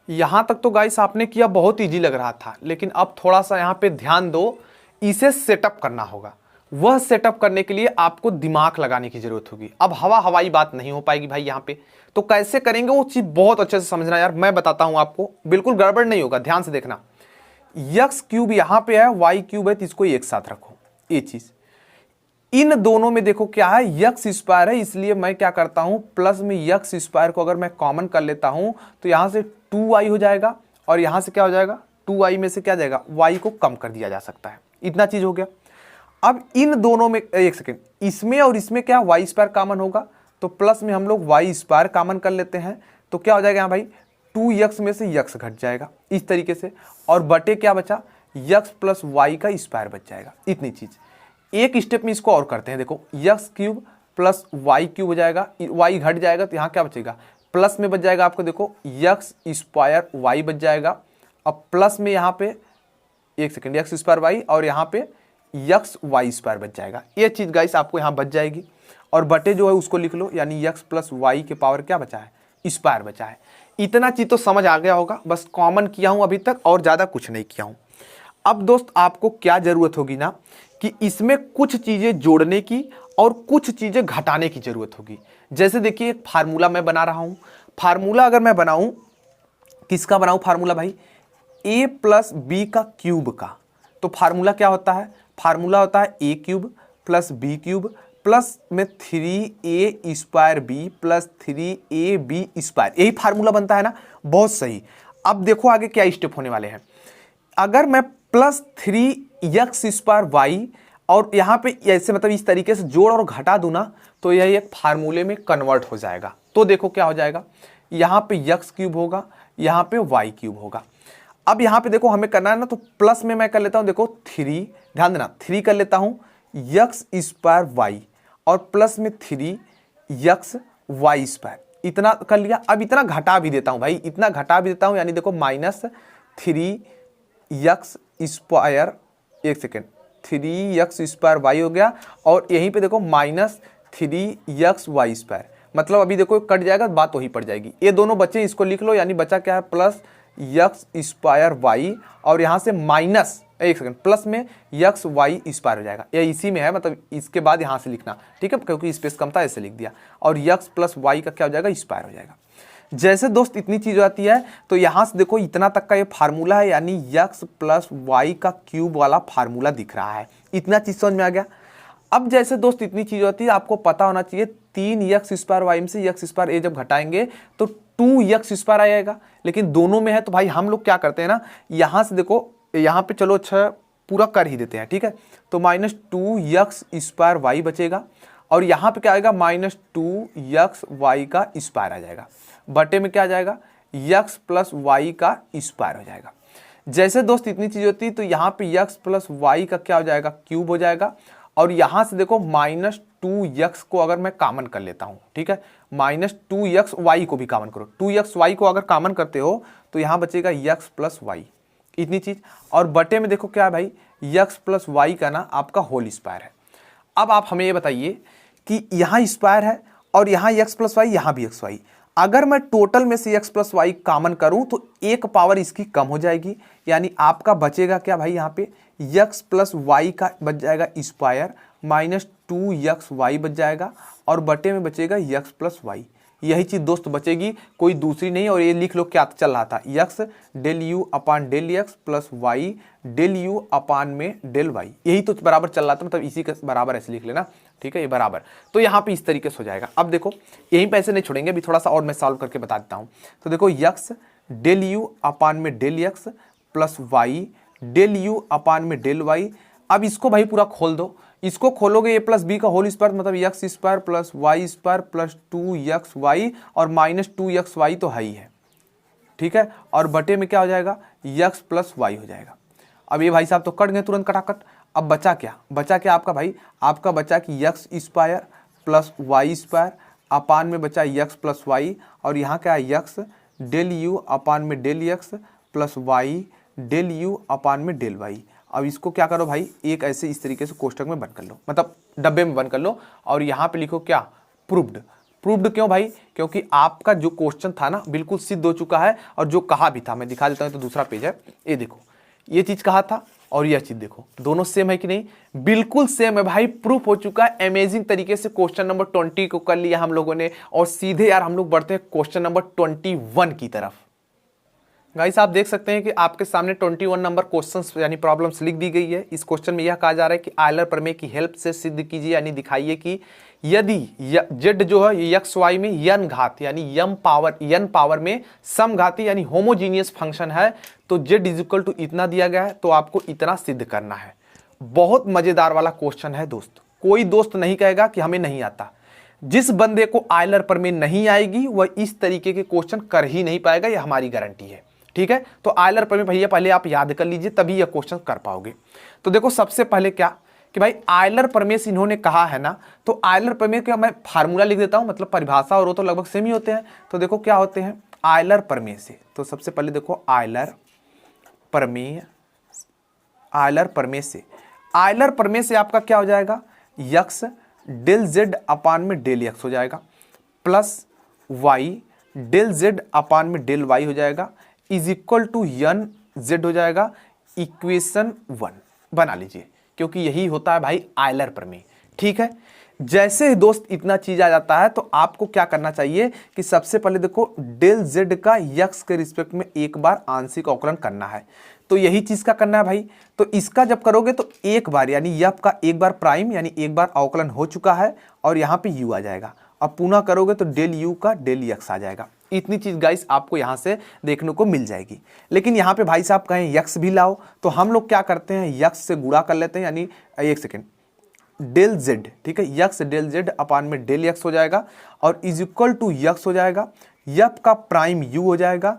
यहाँ तक तो गाइस आपने किया, बहुत ईजी लग रहा था, लेकिन अब थोड़ा सा यहाँ पे ध्यान दो, इसे सेटअप करना होगा। वह सेटअप करने के लिए आपको दिमाग लगाने की जरूरत होगी। अब हवाई बात नहीं हो पाएगी भाई यहाँ पे, तो कैसे करेंगे वो चीज बहुत अच्छे से समझना यार, मैं बताता हूँ आपको, बिल्कुल गड़बड़ नहीं होगा, ध्यान से देखना। यक्स क्यूब यहाँ पे है, वाई क्यूब है, तो इसको एक साथ रखो, ये चीज। इन दोनों में देखो क्या है, यक्स स्क्वायर है, इसलिए मैं क्या करता हूं, प्लस में यक्स स्क्वायर को अगर मैं कॉमन कर लेता हूं तो यहां से 2y हो जाएगा, और यहां से क्या हो जाएगा, 2y में से क्या जाएगा, y को कम कर दिया जा सकता है। इतना चीज हो गया। अब इन दोनों में, एक सेकेंड, इसमें और इसमें क्या वाई स्क्वायर कॉमन होगा, तो प्लस में हम लोग वाई स्क्वायर कॉमन कर लेते हैं, तो क्या हो जाएगा यहाँ भाई, 2x में से यक्स घट जाएगा, इस तरीके से, और बटे क्या बचा, यक्स प्लस वाई का स्क्वायर बच जाएगा। इतनी चीज, एक स्टेप में इसको और करते हैं। देखो X cube plus Y cube हो जाएगा, वाई घट जाएगा तो यहाँ क्या बचेगा, प्लस में बच जाएगा आपको, देखो यक्स स्क्वायर वाई बच जाएगा, अब प्लस में यहाँ पे एक सेकेंड यक्स स्क्वायर वाई, और यहाँ पे यक्स वाई स्क्वायर बच जाएगा। ये चीज गाइस आपको यहाँ बच जाएगी, और बटे जो है उसको लिख लो, यानी यक्स प्लस वाई के पावर क्या बचा है, स्क्वायर बचा है। इतना चीज तो समझ आ गया होगा, बस कॉमन किया हूं अभी तक और ज्यादा कुछ नहीं किया हूं। अब दोस्त आपको क्या जरूरत होगी ना, कि इसमें कुछ चीजें जोड़ने की और कुछ चीजें घटाने की जरूरत होगी। जैसे देखिए एक फार्मूला मैं बना रहा हूं, फार्मूला अगर मैं बनाऊं, किसका बनाऊं फार्मूला भाई, a प्लस बी का क्यूब का, तो फार्मूला क्या होता है, फार्मूला होता है a cube plus B cube plus में 3a square B plus 3ab square, यही फार्मूला बनता है ना, बहुत सही। अब देखो आगे क्या स्टेप होने वाले हैं। अगर मैं प्लस 3x स्क्वायर वाई और यहाँ पे ऐसे मतलब इस तरीके से जोड़ और घटा दूं ना, तो यह एक फार्मूले में कन्वर्ट हो जाएगा। तो देखो क्या हो जाएगा, यहाँ पे यक्स क्यूब होगा, यहाँ पे वाई क्यूब होगा। अब यहाँ पे देखो हमें करना है ना, तो प्लस में मैं कर लेता हूँ, देखो 3, ध्यान देना 3 कर लेता हूँ यक्स स्क्वायर वाई, और प्लस में 3 यक्स वाई स्क्वायर, इतना कर लिया। अब इतना घटा भी देता हूँ भाई, इतना घटा भी देता हूँ, यानी देखो -3 यक्स स्क्वायर, एक सेकेंड, 3 यक्स स्क्वायर वाई हो गया, और यहीं पे देखो -3 यक्स वाई स्क्वायर, मतलब अभी देखो कट जाएगा, बात वही पड़ जाएगी। ये दोनों बच्चे, इसको लिख लो, यानी बचा क्या है प्लस यक्स स्क्वायर वाई, और यहाँ से माइनस, एक सेकंड, प्लस में यक्स वाई स्क्वायर हो जाएगा। ये इसी में है, मतलब इसके बाद यहाँ से लिखना, ठीक है, क्योंकि स्पेस कम था ऐसे लिख दिया, और यक्स प्लस वाई का क्या हो जाएगा, स्क्वायर हो जाएगा। जैसे दोस्त इतनी चीज हो जाती है, तो यहाँ से देखो इतना तक का ये फार्मूला है, यानी यक्स प्लस वाई का क्यूब वाला फार्मूला दिख रहा है। इतना चीज समझ में आ गया। अब जैसे दोस्त इतनी चीज होती है, आपको पता होना चाहिए 3 यक्स स्क्वायर वाई में से यक्स स्क्वायर ए जब घटाएंगे तो 2 यक्स स्क्वायर आ जाएगा, लेकिन दोनों में है, तो भाई हम लोग क्या करते हैं ना, यहाँ से देखो, यहाँ पे चलो अच्छा पूरा कर ही देते हैं, ठीक है, तो -2 यक्स स्क्वायर वाई बचेगा, और यहाँ पे क्या आएगा -2 यक्स वाई का स्क्वायर आ जाएगा, बटे में क्या आ जाएगा यक्स प्लस वाई का स्क्वायर हो जाएगा। जैसे दोस्त इतनी चीज होती है, तो यहाँ पे यक्स प्लस वाई का क्या हो जाएगा, क्यूब हो जाएगा, और यहाँ से देखो -2 यक्स को अगर मैं कॉमन कर लेता हूँ, ठीक है, -2 यक्स वाई को भी कॉमन करो, 2 यक्स वाई को अगर कॉमन करते हो तो यहाँ बचेगा यक्स प्लस वाई, इतनी चीज, और बटे में देखो क्या है भाई, यक्स प्लस वाई का ना आपका होल स्क्वायर है। अब आप हमें ये बताइए कि यहाँ स्क्वायर है और यहाँ यक्स प्लस वाई, यहाँ भी एक्स वाई, अगर मैं टोटल में से x प्लस वाई कॉमन करूं तो एक पावर इसकी कम हो जाएगी, यानी आपका बचेगा क्या भाई, यहाँ पे x प्लस वाई का बच जाएगा स्क्वायर, -2 यक्स वाई बच जाएगा, और बटे में बचेगा x प्लस वाई। यही चीज दोस्त बचेगी, कोई दूसरी नहीं। और ये लिख लो क्या चल रहा था, x del you upon del x plus Y del you upon में डेल वाई, यही तो बराबर चल रहा था, मतलब इसी के बराबर ऐसे लिख लेना, ठीक है, ये बराबर। तो यहाँ पे इस तरीके से हो जाएगा। अब देखो यहीं पे ऐसे नहीं छोड़ेंगे, अभी थोड़ा सा और मैं सॉल्व करके बता देता हूँ। तो देखो x डेल यू अपान में del x plus Y del you upon में डेल वाई। अब इसको भाई पूरा खोल दो, इसको खोलोगे a प्लस बी का होल स्क्वायर, मतलब X square plus Y square plus 2 X Y, और -2 यक्स वाई तो है ही है, ठीक है, और बटे में क्या हो जाएगा यक्स प्लस वाई हो जाएगा। अब ये भाई साहब तो कट गए तुरंत कटाकट। अब बचा क्या, बचा क्या आपका भाई, आपका बचा कि X square plus Y square upon में बचा यक्स प्लस वाई, और यहाँ क्या है यक्स डेल यू अपान में del x plus Y del you upon में डेल वाई। अब इसको क्या करो भाई, एक ऐसे इस तरीके से कोष्टक में बंद कर लो, मतलब डब्बे में बंद कर लो, और यहाँ पे लिखो क्या प्रूव्ड। प्रूव्ड क्यों भाई, क्योंकि आपका जो क्वेश्चन था ना बिल्कुल सिद्ध हो चुका है, और जो कहा भी था मैं दिखा देता हूँ, तो दूसरा पेज है, ये देखो ये चीज कहा था और यह चीज देखो, दोनों सेम है कि नहीं, बिल्कुल सेम है भाई, प्रूफ हो चुका है। अमेजिंग तरीके से क्वेश्चन नंबर 20 को कर लिया हम लोगों ने, और सीधे यार हम लोग बढ़ते हैं क्वेश्चन नंबर 21 की तरफ। गाइस आप देख सकते हैं कि आपके सामने 21 नंबर क्वेश्चंस यानी प्रॉब्लम्स लिख दी गई है। इस क्वेश्चन में यह कहा जा रहा है कि आयलर प्रमेय की हेल्प से सिद्ध कीजिए, यानी दिखाइए कि यदि z जो है एक्स वाई में n घात यानी n पावर में समघाती यानी होमोजीनियस फंक्शन है, तो z इज इक्वल टू इतना दिया गया है, तो आपको इतना सिद्ध करना है। बहुत मजेदार वाला क्वेश्चन है दोस्त, कोई दोस्त नहीं कहेगा कि हमें नहीं आता। जिस बंदे को आयलर प्रमेय नहीं आएगी वह इस तरीके के क्वेश्चन कर ही नहीं पाएगा, यह हमारी गारंटी है, ठीक है। तो आयलर प्रमेय भैया पहले आप याद कर लीजिए, तभी यह क्वेश्चन कर पाओगे। तो देखो सबसे पहले क्या कि भाई आयलर प्रमेय से इन्होंने कहा है ना, तो आयलर प्रमेय का मैं फार्मूला लिख देता हूं, मतलब परिभाषा और वो तो लगभग सेम ही होते हैं। तो देखो क्या होते हैं आयलर प्रमेय से, तो सबसे पहले देखो आयलर प्रमेय से आपका क्या हो जाएगा, यक्स डेल जेड अपान में डेल एक्स हो जाएगा, plus Y del Z upon में डेल वाई हो जाएगा, is equal to N Z हो जाएगा। इक्वेशन 1 बना लीजिए, क्योंकि यही होता है भाई आयलर प्रमेय, ठीक है। जैसे दोस्त इतना चीज आ जाता है तो आपको क्या करना चाहिए कि सबसे पहले देखो डेल जेड का यक्स के रिस्पेक्ट में एक बार आंशिक अवकलन करना है, तो यही चीज का करना है भाई। तो इसका जब करोगे तो एक बार यानी यफ का एक बार प्राइम यानी एक बार अवकलन हो चुका है, और यहाँ पे यू आ जाएगा। अब पुनः करोगे तो डेल यू का डेल यक्स आ जाएगा। इतनी चीज गाइस आपको यहां से देखने को मिल जाएगी। लेकिन यहाँ पे भाई साहब कहें यक्स भी लाओ, तो हम लोग क्या करते हैं यक्स से गुणा कर लेते हैं, यानी एक सेकेंड डेल जेड, ठीक है, यक्स डेल जेड अपान में डेल यक्स हो जाएगा, और इज इक्वल टू यक्स हो जाएगा, एफ का प्राइम यू हो जाएगा,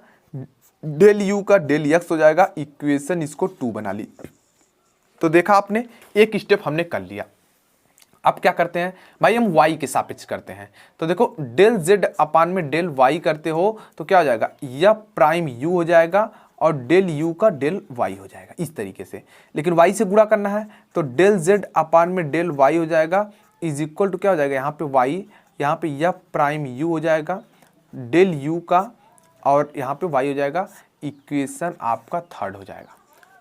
डेल यू का डेल एक्स हो जाएगा। इक्वेशन इसको 2 बना ली। तो देखा आपने, एक स्टेप हमने कर लिया। अब क्या करते हैं भाई, हम y के सापेक्ष करते हैं। तो देखो डेल z अपान में डेल y करते हो तो क्या हो जाएगा, एफ प्राइम यू हो जाएगा और डेल u का डेल y हो जाएगा इस तरीके से। लेकिन y से गुणा करना है तो डेल z अपान में डेल y हो जाएगा इज इक्वल टू क्या हो जाएगा, यहाँ पे y, यहाँ पे एफ प्राइम यू हो जाएगा डेल u का और यहाँ पे y हो जाएगा। इक्वेशन आपका थर्ड हो जाएगा।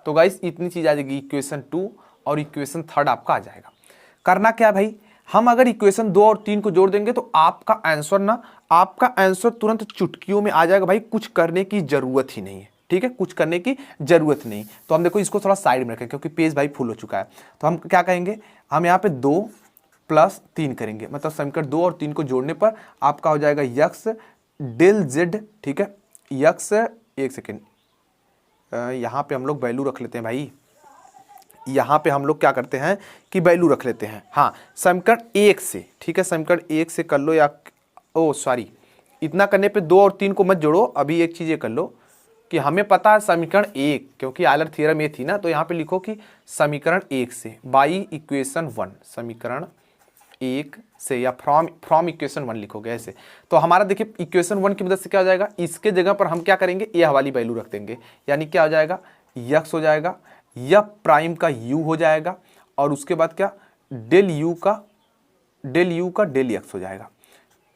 तो गाइस इतनी चीज आ जाएगी, इक्वेशन 2 और इक्वेशन थर्ड आपका आ जाएगा। करना क्या है भाई, हम अगर इक्वेशन 2 और 3 को जोड़ देंगे तो आपका आंसर तुरंत चुटकियों में आ जाएगा भाई, कुछ करने की जरूरत ही नहीं है। ठीक है, कुछ करने की जरूरत नहीं। तो हम देखो इसको थोड़ा साइड में रखें क्योंकि पेज भाई फुल हो चुका है। तो हम क्या कहेंगे, हम यहाँ पे 2 + 3 करेंगे, मतलब समीकरण 2 और 3 को जोड़ने पर आपका हो जाएगा यक्स डेल जेड। ठीक है, यक्स, एक सेकेंड, यहाँ पे हम लोग वैल्यू रख लेते हैं भाई। यहाँ पे हम लोग क्या करते हैं कि वैल्यू रख लेते हैं। हाँ, समीकरण 1 से, ठीक है, समीकरण 1 से कर लो, या ओ सॉरी, इतना करने पे 2 और 3 को मत जोड़ो। अभी एक चीज़ ये कर लो कि हमें पता है समीकरण 1, क्योंकि आयलर थ्योरम ये थी ना, तो यहाँ पे लिखो कि समीकरण 1 से बाई इक्वेशन 1, समीकरण 1 से या फ्रॉम इक्वेशन 1 लिखोगे ऐसे। तो हमारा देखिए इक्वेशन 1 की मदद से क्या हो जाएगा, इसके जगह पर हम क्या करेंगे, ये वाली वैल्यू रख देंगे, यानी क्या हो जाएगा, यक्स हो जाएगा, एफ प्राइम का यू हो जाएगा और उसके बाद क्या, डेल यू का डेल एक्स हो जाएगा,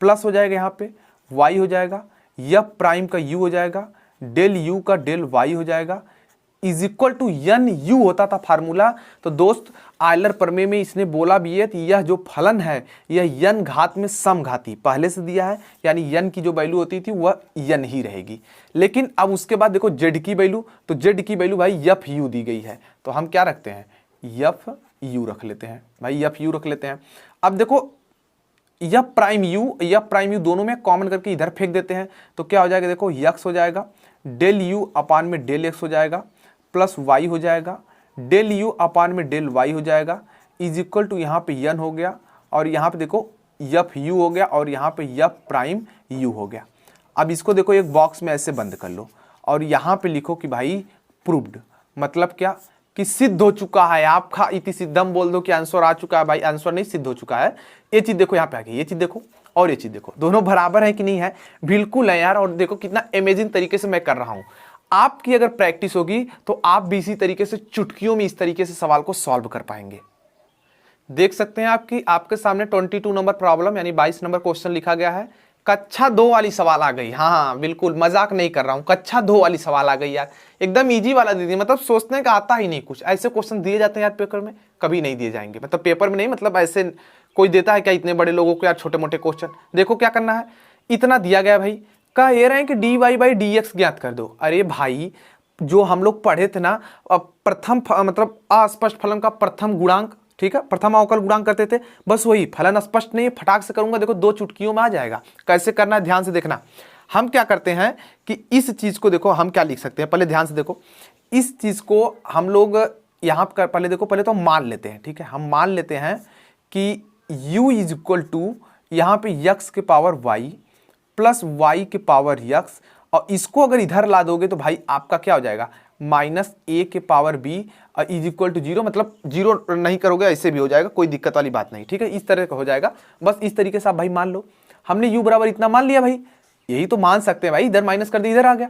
प्लस हो जाएगा यहाँ पे y हो जाएगा, एफ प्राइम का u हो जाएगा, डेल यू का डेल y हो जाएगा, is equal to N U होता था फार्मूला। तो दोस्त आयलर प्रमेय में इसने बोला भी है कि यह जो फलन है यह यन घात में समघाती पहले से दिया है, यानी यन की जो वैल्यू होती थी वह यन ही रहेगी। लेकिन अब उसके बाद देखो जेड की वैल्यू, तो जेड की वैल्यू भाई एफ यू दी गई है, तो हम क्या रखते हैं, एफ यू रख लेते हैं भाई, एफ यू रख लेते हैं। अब देखो एफ प्राइम यू दोनों में कॉमन करके इधर फेंक देते हैं, तो क्या हो जाएगा, देखो यक्स हो जाएगा, डेल यू अपान में डेल एक्स हो जाएगा, प्लस वाई हो जाएगा, डेल यू अपान में डेल वाई हो जाएगा, इज इक्वल टू यहाँ पे यन हो गया और यहाँ पे देखो एफ यू हो गया और यहाँ पे एफ प्राइम यू हो गया। अब इसको देखो एक बॉक्स में ऐसे बंद कर लो और यहाँ पे लिखो कि भाई प्रूव्ड, मतलब क्या कि सिद्ध हो चुका है आपका, इति सिद्धम बोल दो कि आंसर आ चुका है। भाई आंसर नहीं, सिद्ध हो चुका है। ये चीज देखो यहाँ पे आ गई, ये चीज देखो और ये चीज देखो, दोनों बराबर है कि नहीं है, बिल्कुल है यार। और देखो कितना अमेजिंग तरीके से मैं कर रहा हूं। आपकी अगर प्रैक्टिस होगी तो आप भी इसी तरीके से चुटकियों में इस तरीके से सवाल को सॉल्व कर पाएंगे। देख सकते हैं आपके सामने 22 नंबर प्रॉब्लम यानी 22 नंबर क्वेश्चन लिखा गया है। कक्षा 2 वाली सवाल आ गई। हाँ बिल्कुल, मजाक नहीं कर रहा हूं, कक्षा 2 वाली सवाल आ गई यार, एकदम इजी वाला दे दी। मतलब सोचने का आता ही नहीं कुछ, ऐसे क्वेश्चन दिए जाते हैं यार पेपर में, कभी नहीं दिए जाएंगे। मतलब पेपर में नहीं, मतलब ऐसे कोई देता है क्या इतने बड़े लोगों को यार छोटे मोटे क्वेश्चन। देखो क्या करना है, इतना दिया गया भाई, कह ये रहे हैं कि dy बाई डी एक्स ज्ञात कर दो। अरे भाई जो हम लोग पढ़े थे ना, प्रथम मतलब अस्पष्ट फलन का प्रथम गुणांक, ठीक है, प्रथम अवकल गुणांक करते थे, बस वही। फलन स्पष्ट नहीं, फटाक से करूंगा, देखो 2 चुटकियों में आ जाएगा। कैसे करना है ध्यान से देखना। हम क्या करते हैं कि इस चीज को देखो हम क्या लिख सकते हैं, पहले ध्यान से देखो। इस चीज को हम लोग यहाँ पर पहले देखो, पहले तो हम मान लेते हैं, ठीक है, हम मान लेते हैं कि u इज इक्वल टू यहाँ पे x के पावर y प्लस y के पावर x, और इसको अगर इधर ला दोगे तो भाई आपका क्या हो जाएगा, माइनस a के power b is equal to 0। मतलब 0 नहीं करोगे ऐसे भी हो जाएगा, कोई दिक्कत वाली बात नहीं, ठीक है, इस तरह का हो जाएगा। बस इस तरीके से आप भाई मान लो। हमने u बराबर इतना मान लिया भाई, यही तो मान सकते हैं भाई, इधर माइनस कर दिया इधर आ गया।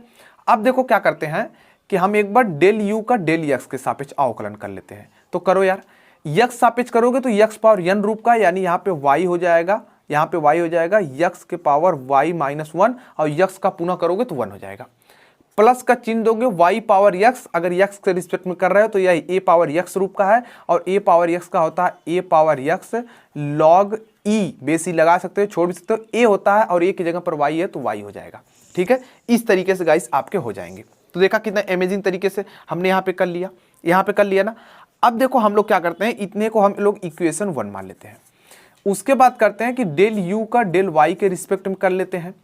अब देखो क्या करते हैं कि हम एक बार डेल u का डेल x के सापेक्ष अवकलन कर लेते हैं। तो करो यार, x सापेक्ष करोगे तो x पावर n रूप का, यानी यहाँ पे y हो जाएगा, यहाँ पे y हो जाएगा x के पावर y माइनस 1, और x का पुनः करोगे तो 1 हो जाएगा। प्लस का चिन्ह दोगे y पावर x, अगर x के रिस्पेक्ट में कर रहे हो तो यह a पावर x रूप का है, और a पावर x का होता है a power x log e, बेसी लगा सकते हो, छोड़ भी सकते हो, a होता है और a की जगह पर y है तो y हो जाएगा। ठीक है, इस तरीके से गाइस आपके हो जाएंगे। तो देखा कितना अमेजिंग तरीके से हमने यहाँ पे कर लिया, यहाँ पे कर लिया ना। अब देखो हम लोग क्या करते हैं, इतने को हम लोग इक्वेशन 1 मान लेते हैं। उसके बाद करते हैं कि डेल u का डेल y के रिस्पेक्ट में कर लेते हैं।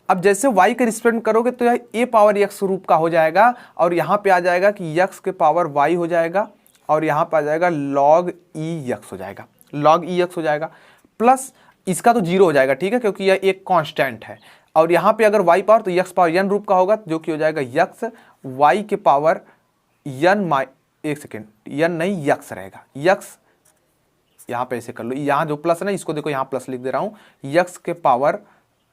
अब जैसे y के रिस्पेक्ट में करोगे तो यह a पावर x रूप का हो जाएगा, और यहाँ पे आ जाएगा कि x के पावर y हो जाएगा, और यहाँ पे आ जाएगा log e x हो जाएगा, log e x हो जाएगा। प्लस इसका तो 0 हो जाएगा, ठीक है, क्योंकि यह एक कांस्टेंट है। और यहाँ पे अगर y पावर तो यक्स पावर n रूप का होगा, जो कि हो जाएगा यक्स y के पावर n एक सेकेंड n नहीं यक्स रहेगा, यक्स यहाँ पे ऐसे कर लो, यहाँ जो प्लस है ना इसको देखो यहाँ प्लस लिख दे रहा हूँ, यक्स के पावर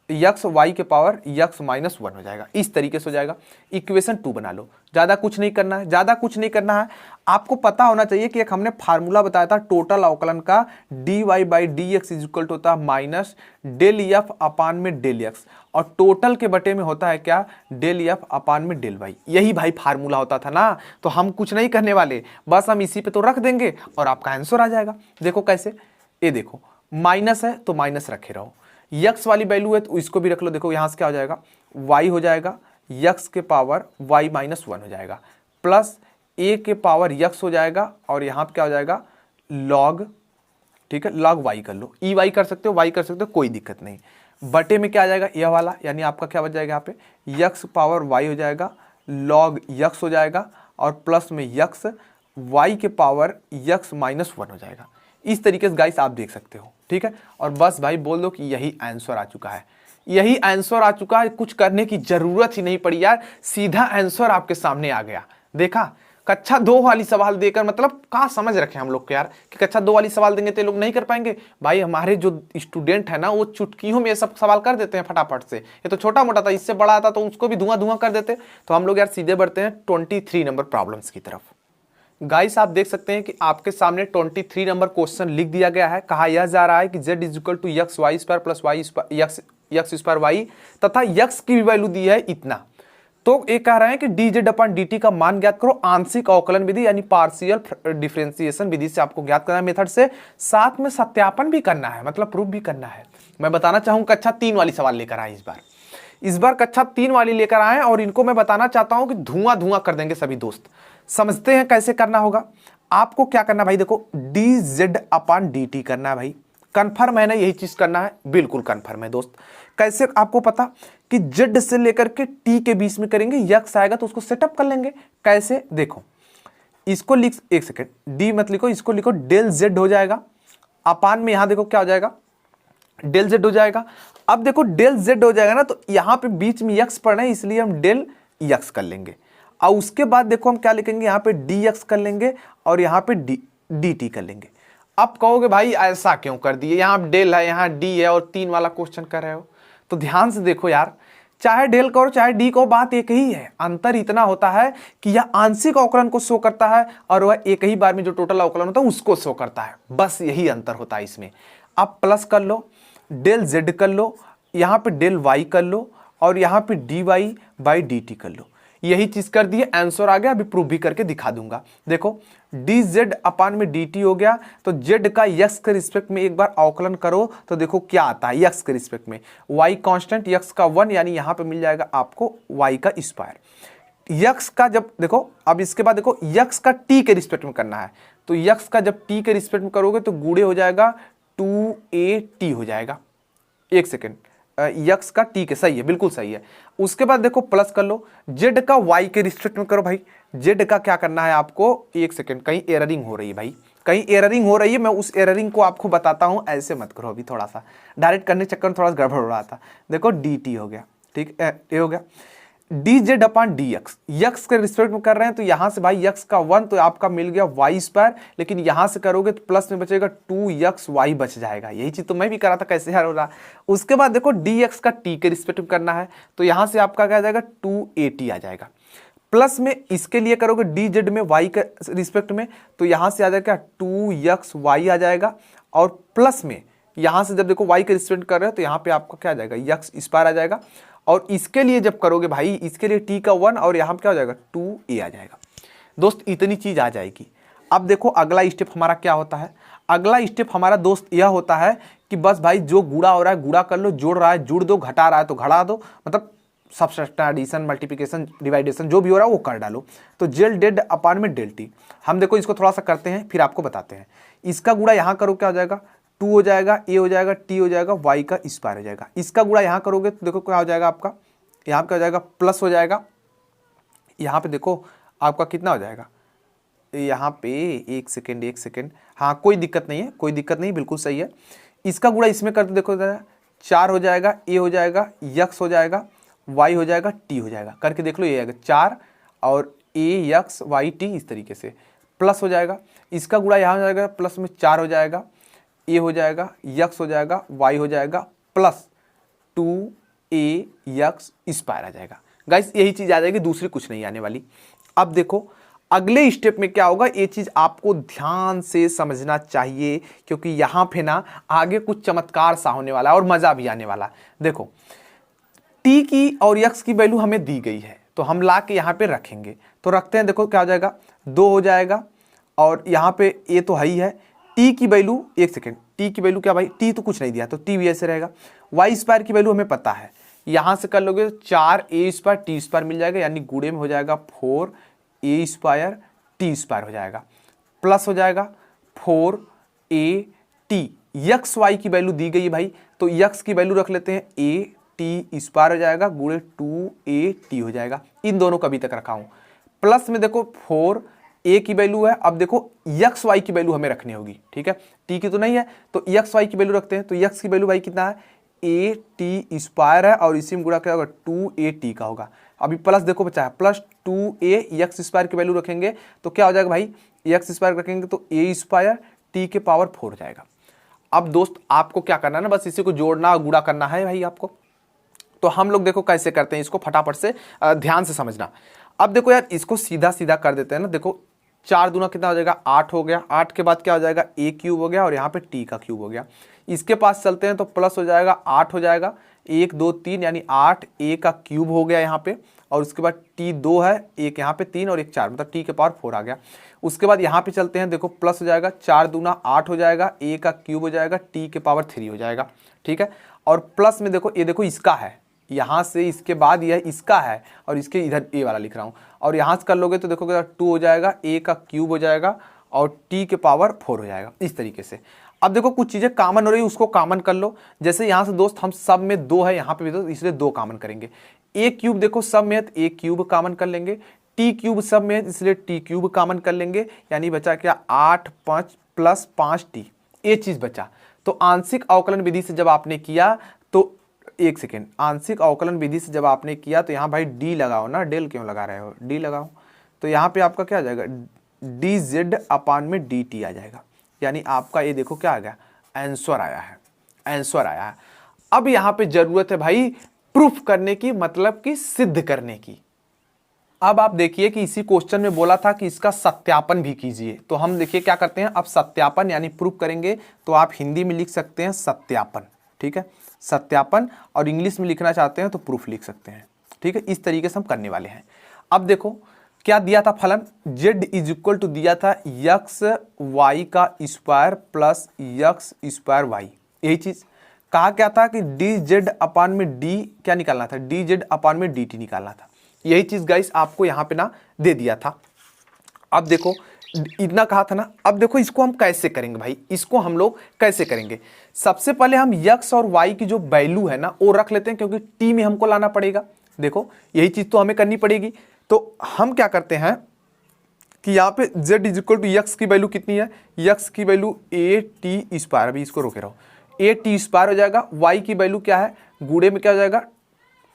यक्स वाई के पावर यक्स माइनस 1 हो जाएगा। इस तरीके से हो जाएगा। इक्वेशन 2 बना लो, ज़्यादा कुछ नहीं करना है, ज़्यादा कुछ नहीं करना है। आपको पता होना चाहिए कि एक हमने फार्मूला बताया था टोटल अवकलन का, D Y by D X is equal to होता है माइनस डेल एफ अपान में डेल एक्स, और टोटल के बटे में होता है क्या, डेल एफ अपान में डेल वाई। यही भाई फार्मूला होता था ना, तो हम कुछ नहीं करने वाले, बस हम इसी पे तो रख देंगे और आपका आंसर आ जाएगा। देखो कैसे, ये देखो माइनस है तो माइनस रखे रहो, यक्स वाली वैल्यू है तो इसको भी रख लो। देखो यहाँ से क्या हो जाएगा, y हो जाएगा यक्स के पावर y माइनस 1 हो जाएगा, प्लस a के पावर यक्स हो जाएगा, और यहाँ पे क्या हो जाएगा log, ठीक है, log y कर लो, ई वाई कर सकते हो, y कर सकते हो, कोई दिक्कत नहीं। बटे में क्या आ जाएगा यह वाला, यानी आपका क्या बच जाएगा यहाँ पे यक्स पावर y हो जाएगा, log यक्स हो जाएगा, और प्लस में यक्स y के पावर यक्स माइनस 1 हो जाएगा। इस तरीके से गाइस आप देख सकते हो, ठीक है। और बस भाई बोल दो कि यही आंसर आ चुका है, यही आंसर आ चुका है, कुछ करने की जरूरत ही नहीं पड़ी यार, सीधा आंसर आपके सामने आ गया। देखा, कक्षा 2 वाली सवाल देकर मतलब कहाँ समझ रखे हम लोग को यार, कि कक्षा 2 वाली सवाल देंगे तो लोग नहीं कर पाएंगे। भाई हमारे जो स्टूडेंट है ना वो चुटकियों में ये सब सवाल कर देते हैं फटाफट से। ये तो छोटा मोटा था, इससे बड़ा था तो उसको भी धुआं धुआं कर देते। तो हम लोग यार सीधे बढ़ते हैं 23 नंबर प्रॉब्लम्स की तरफ। गाइस आप देख सकते हैं कि आपके सामने 23 नंबर क्वेश्चन लिख दिया गया है। कहा यह जा रहा है कि z is equal to X Y square plus Y X square Y, तथा यक्स की भी वैल्यू दी है इतना। तो ये कह रहे हैं कि डी जेड अपन डी टी का मान ज्ञात करो आंशिक अवकलन विधि यानी पार्शियल डिफरेंशिएशन विधि से आपको ज्ञात करना है मेथड से, साथ में सत्यापन भी करना है, मतलब प्रूफ भी करना है। मैं बताना चाहूंगा कक्षा 3 वाली सवाल लेकर आए इस बार कक्षा 3 वाली लेकर आए, और इनको मैं बताना चाहता हूं कि धुआं धुआं कर देंगे सभी दोस्त। समझते हैं कैसे करना होगा। आपको क्या करना भाई, देखो D z upon D T करना है भाई, कन्फर्म है ना, यही चीज करना है, बिल्कुल कन्फर्म है दोस्त। कैसे आपको पता कि जेड से लेकर के टी के बीच में करेंगे, यक्स आएगा तो उसको सेटअप कर लेंगे। कैसे देखो, इसको लिख, एक सेकेंड, डी मत लिखो, इसको लिखो डेल जेड हो जाएगा, अपान में यहां देखो क्या हो जाएगा डेल जेड हो जाएगा। अब देखो डेल जेड हो जाएगा ना, तो यहां पे बीच में यक्स पढ़ना है इसलिए हम डेल यक्स कर लेंगे, और उसके बाद देखो हम क्या लिखेंगे, यहाँ पे डी एक्स कर लेंगे और यहाँ पे डी टी कर लेंगे। अब कहोगे भाई ऐसा क्यों कर दिए, यहाँ डेल है यहाँ डी है और 3 वाला क्वेश्चन कर रहे हो। तो ध्यान से देखो यार, चाहे डेल करो चाहे डी को, बात एक ही है। अंतर इतना होता है कि यह आंशिक अवकलन को शो करता है और वह एक ही बार में जो टोटल अवकलन होता है उसको शो करता है, बस यही अंतर होता है इसमें। अब प्लस कर लो, डेल जेड कर लो, यहाँ पे डेल वाई कर लो, और यहाँ पे D Y by D T कर लो। यही चीज कर दिए, आंसर आ गया। अभी प्रूफ भी करके दिखा दूंगा। देखो डी जेड अपान में डी टी हो गया, तो जेड का यक्स के रिस्पेक्ट में एक बार अवकलन करो तो देखो क्या आता है यक्स के रिस्पेक्ट में, वाई कांस्टेंट यक्स का 1, यानी यहाँ पे मिल जाएगा आपको वाई का स्क्वायर। यक्स का जब देखो, अब इसके बाद देखो यक्स का टी के रिस्पेक्ट में करना है, तो यक्स का जब टी के रिस्पेक्ट में करोगे तो गुणे हो जाएगा 2at हो जाएगा। एक सेकेंड, यक्स का टी के, सही है, बिल्कुल सही है। उसके बाद देखो प्लस कर लो, जेड का वाई के रिस्पेक्ट में करो भाई। जेड का क्या करना है आपको, एक सेकेंड, कहीं एररिंग हो रही है भाई, कहीं एररिंग हो रही है, मैं उस एररिंग को आपको बताता हूं, ऐसे मत करो अभी, थोड़ा सा डायरेक्ट करने चक्कर में थोड़ा सा गड़बड़ हो रहा था। देखो डी टी हो गया, ठीक है, ये हो गया D z upon D x, x के रिस्पेक्ट में कर रहे हैं तो यहां से भाई यक्स का 1 तो आपका मिल गया वाई स्क्वायर, लेकिन यहां से करोगे तो प्लस में बचेगा 2xy बच जाएगा। यही चीज तो मैं भी करा था, कैसे यार हो रहा। उसके बाद देखो डी एक्स का टी के रिस्पेक्ट में करना है, तो यहां से आपका क्या आ जाएगा 2at आ जाएगा। प्लस में इसके लिए करोगे डी जेड में वाई के रिस्पेक्ट में, तो यहां से आ जाएगा 2xy आ जाएगा, और प्लस में यहां से जब देखो वाई के रिस्पेक्ट कर रहे हो तो यहाँ पे आपका क्या आ जाएगा यक्स स्क्वायर आ जाएगा, और इसके लिए जब करोगे भाई, इसके लिए टी का 1 और यहाँ पे क्या हो जाएगा 2a आ जाएगा। दोस्त इतनी चीज आ जाएगी। अब देखो अगला स्टेप हमारा क्या होता है, अगला स्टेप हमारा दोस्त यह होता है कि बस भाई जो गुणा हो रहा है गुणा कर लो, जोड़ रहा है जुड़ दो, घटा रहा है तो घटा दो, मतलब सबट्रैक्शन, एडिशन, मल्टीप्लिकेशन, डिवाइडेशन जो भी हो रहा है वो कर डालो। तो जेल डेड अपान में डेल टी, हम देखो इसको थोड़ा सा करते हैं फिर आपको बताते हैं। इसका गुणा यहाँ करो क्या हो जाएगा 2 हो जाएगा, ए हो जाएगा, टी हो जाएगा, वाई का स्क्वायर हो जाएगा। इसका गुणा यहाँ करोगे तो देखो क्या हो जाएगा आपका, यहाँ पे क्या हो जाएगा प्लस हो जाएगा, यहाँ पे देखो आपका कितना हो जाएगा, यहाँ पे एक सेकेंड, हाँ कोई दिक्कत नहीं है, कोई दिक्कत नहीं, बिल्कुल सही है। इसका गुणा इसमें कर दो, देखो 4 हो जाएगा, ए हो जाएगा, यक्स हो जाएगा, वाई हो जाएगा, टी हो जाएगा। करके देख लो, ये आएगा 4 और ए यक्स वाई टी, इस तरीके से प्लस हो जाएगा। इसका गुणा यहाँ हो जाएगा, प्लस में 4 हो जाएगा, ए हो जाएगा, यक्स हो जाएगा, वाई हो जाएगा, प्लस 2a यक्स स्क्वायर आ जाएगा। गाइस यही चीज आ जाएगी, दूसरी कुछ नहीं आने वाली। अब देखो अगले स्टेप में क्या होगा, ये चीज आपको ध्यान से समझना चाहिए, क्योंकि यहां पे ना आगे कुछ चमत्कार सा होने वाला है और मजा भी आने वाला है। देखो t की और x की वैल्यू हमें दी गई है, तो हम ला के यहाँ पे रखेंगे। तो रखते हैं, देखो क्या हो जाएगा, 2 हो जाएगा, और यहाँ पे a तो है ही है। t की वैल्यू, एक सेकेंड, t की वैल्यू क्या भाई, t तो कुछ नहीं दिया, तो t भी ऐसे रहेगा। y स्क्वायर की वैल्यू हमें पता है, यहाँ से कर लोगे 4a स्क्वायर टी स्क्वायर मिल जाएगा, यानी गुणे में हो जाएगा 4a स्क्वायर टी स्क्वायर हो जाएगा, प्लस हो जाएगा 4at। यक्स वाई की वैल्यू दी गई है भाई, तो यक्स की वैल्यू रख लेते हैं, a टी स्क्वायर हो जाएगा गुणे 2at हो जाएगा। इन दोनों का अभी तक रखा हूँ। प्लस में देखो 4a की वैल्यू है, अब देखो यक्स वाई की वैल्यू हमें रखनी होगी, ठीक है, टी की तो नहीं है, तो यक्स वाई की वैल्यू रखते हैं। तो यक्स की वैल्यू भाई कितना है, ए टी स्क्वायर है, और इसी में गुणा क्या होगा, 2at का होगा। अभी प्लस देखो बचा है, प्लस 2a यक्स स्क्वायर की वैल्यू रखेंगे तो क्या हो जाएगा भाई, यक्स स्क्वायर रखेंगे तो a स्क्वायर टी के पावर 4 हो जाएगा। अब दोस्त आपको क्या करना है ना, बस इसी को जोड़ना और गुणा करना है भाई आपको। तो हम लोग देखो कैसे करते हैं इसको, फटाफट से ध्यान से समझना। अब देखो यार, इसको सीधा सीधा कर देते हैं ना। देखो 4 दूना कितना हो जाएगा, 8 हो गया। 8 के बाद क्या हो जाएगा, a क्यूब हो गया, और यहाँ पे t का क्यूब हो गया। इसके पास चलते हैं तो प्लस हो जाएगा, 8 हो जाएगा, 1 2 3, यानी 8 a का क्यूब हो गया यहाँ पे, और उसके बाद t 2 है, एक यहाँ पे 3 और एक 4, मतलब t के पावर 4 आ गया। उसके बाद यहाँ पे चलते हैं, देखो प्लस हो जाएगा, 4 दूना 8 हो जाएगा, a का क्यूब हो जाएगा, t के पावर 3 हो जाएगा, ठीक है। और प्लस में देखो, ये देखो इसका है, यहाँ से इसके बाद यह इसका है, और इसके इधर a वाला लिख रहा हूँ, और यहाँ से कर लोगे तो देखोगे 2 हो जाएगा, a का क्यूब हो जाएगा, और t के पावर 4 हो जाएगा, इस तरीके से। अब देखो कुछ चीज़ें कॉमन हो रही है, उसको कॉमन कर लो। जैसे यहाँ से दोस्त हम सब में 2 है, यहाँ पे भी 2, इसलिए 2 कॉमन करेंगे। a क्यूब देखो सब में है, तो a क्यूब कॉमन कर लेंगे। t क्यूब सब में है, इसलिए t क्यूब कॉमन कर लेंगे, यानी बचा क्या, 8 5 प्लस 5t, ये चीज़ बचा। तो आंशिक अवकलन विधि से जब आपने किया तो, एक सेकेंड, आंशिक अवकलन विधि से जब आपने किया तो यहाँ भाई डी लगाओ ना, डेल क्यों लगा रहे हो, डी लगाओ। तो यहाँ पे आपका क्या आ जाएगा, डी जेड अपान में डी टी आ जाएगा, यानी आपका ये देखो क्या आ गया, आंसर आया है, आंसर आया है। अब यहाँ पे जरूरत है भाई प्रूफ करने की, मतलब कि सिद्ध करने की। अब आप देखिए कि इसी क्वेश्चन में बोला था कि इसका सत्यापन भी कीजिए, तो हम देखिए क्या करते हैं, अब सत्यापन यानी प्रूफ करेंगे, तो आप हिंदी में लिख सकते हैं सत्यापन, ठीक है, सत्यापन, और इंग्लिश में लिखना चाहते हैं तो प्रूफ लिख सकते हैं, ठीक है। इस तरीके से हम करने वाले हैं। अब देखो क्या दिया था फलन, z इज इक्वल टू दिया था यक्स वाई का square plus X square Y. यही चीज कहा क्या था कि डी जेड अपान में डी क्या निकालना था, डी जेड अपान में डी टी निकालना था। यही चीज गाइस आपको यहाँ पे ना दे दिया था। अब देखो इतना कहा था ना, अब देखो इसको हम कैसे करेंगे भाई, इसको हम लोग कैसे करेंगे। सबसे पहले हम यक्स और वाई की जो वैल्यू है ना वो रख लेते हैं, क्योंकि टी में हमको लाना पड़ेगा। देखो यही चीज तो हमें करनी पड़ेगी। तो हम क्या करते हैं कि यहाँ पे z is equal to X की वैल्यू कितनी है, यक्स की वैल्यू ए टी स्क्वायर, अभी इसको रोके रहो, ए टी स्क्वायर हो जाएगा। वाई की वैल्यू क्या है, गुणे में क्या हो जाएगा,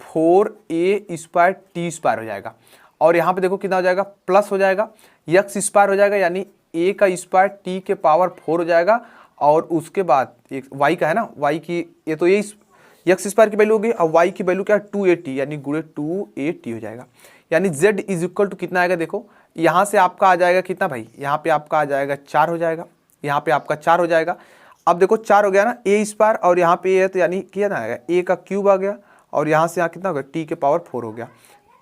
4a स्क्वायर टी स्क्वायर हो जाएगा, और यहाँ पे देखो कितना हो जाएगा, प्लस हो जाएगा, यक्स स्क्वायर हो जाएगा, यानी a का स्क्वायर टी के पावर 4 हो जाएगा, और उसके बाद एक y का है ना, y की ये तो ये यक्स स्क्वायर की वैल्यू होगी, और y की वैल्यू क्या है 2at, यानी गुणे 2at हो जाएगा, यानी z इज इक्वल टू कितना आएगा, देखो यहाँ से आपका आ जाएगा कितना भाई, यहाँ पे आपका आ जाएगा 4 हो जाएगा, यहाँ पे आपका 4 हो जाएगा। अब देखो 4 हो गया ना, a स्क्वायर और यहाँ पे है, तो यानी क्या ना आएगा, a का क्यूब आ गया, और यहाँ से यहाँ कितना हो गया, t के पावर 4 हो गया,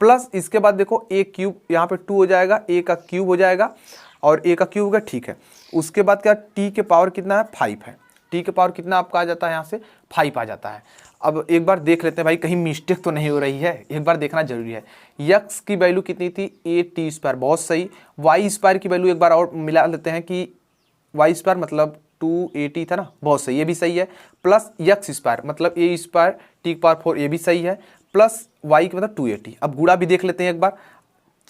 प्लस इसके बाद देखो a क्यूब यहाँ पे 2 हो जाएगा, a का क्यूब हो जाएगा, और a का क्यूब हो गया, ठीक है। उसके बाद क्या, t के पावर कितना है, 5 है, t के पावर कितना आपका आ जाता है, यहाँ से 5 आ जाता है। अब एक बार देख लेते हैं भाई कहीं मिस्टेक तो नहीं हो रही है, एक बार देखना जरूरी है। यक्स की वैल्यू कितनी थी, ए टी स्क्वायर, बहुत सही। वाई स्क्वायर की वैल्यू एक बार और मिला लेते हैं कि वाई स्क्वायर मतलब 280 था ना, बहुत सही, ये भी सही है। प्लस यक्स स्क्वायर मतलब ए स्क्वायर टी की पावर 4, ये भी सही है, प्लस वाई की मतलब 280। अब गुणा भी देख लेते हैं एक बार,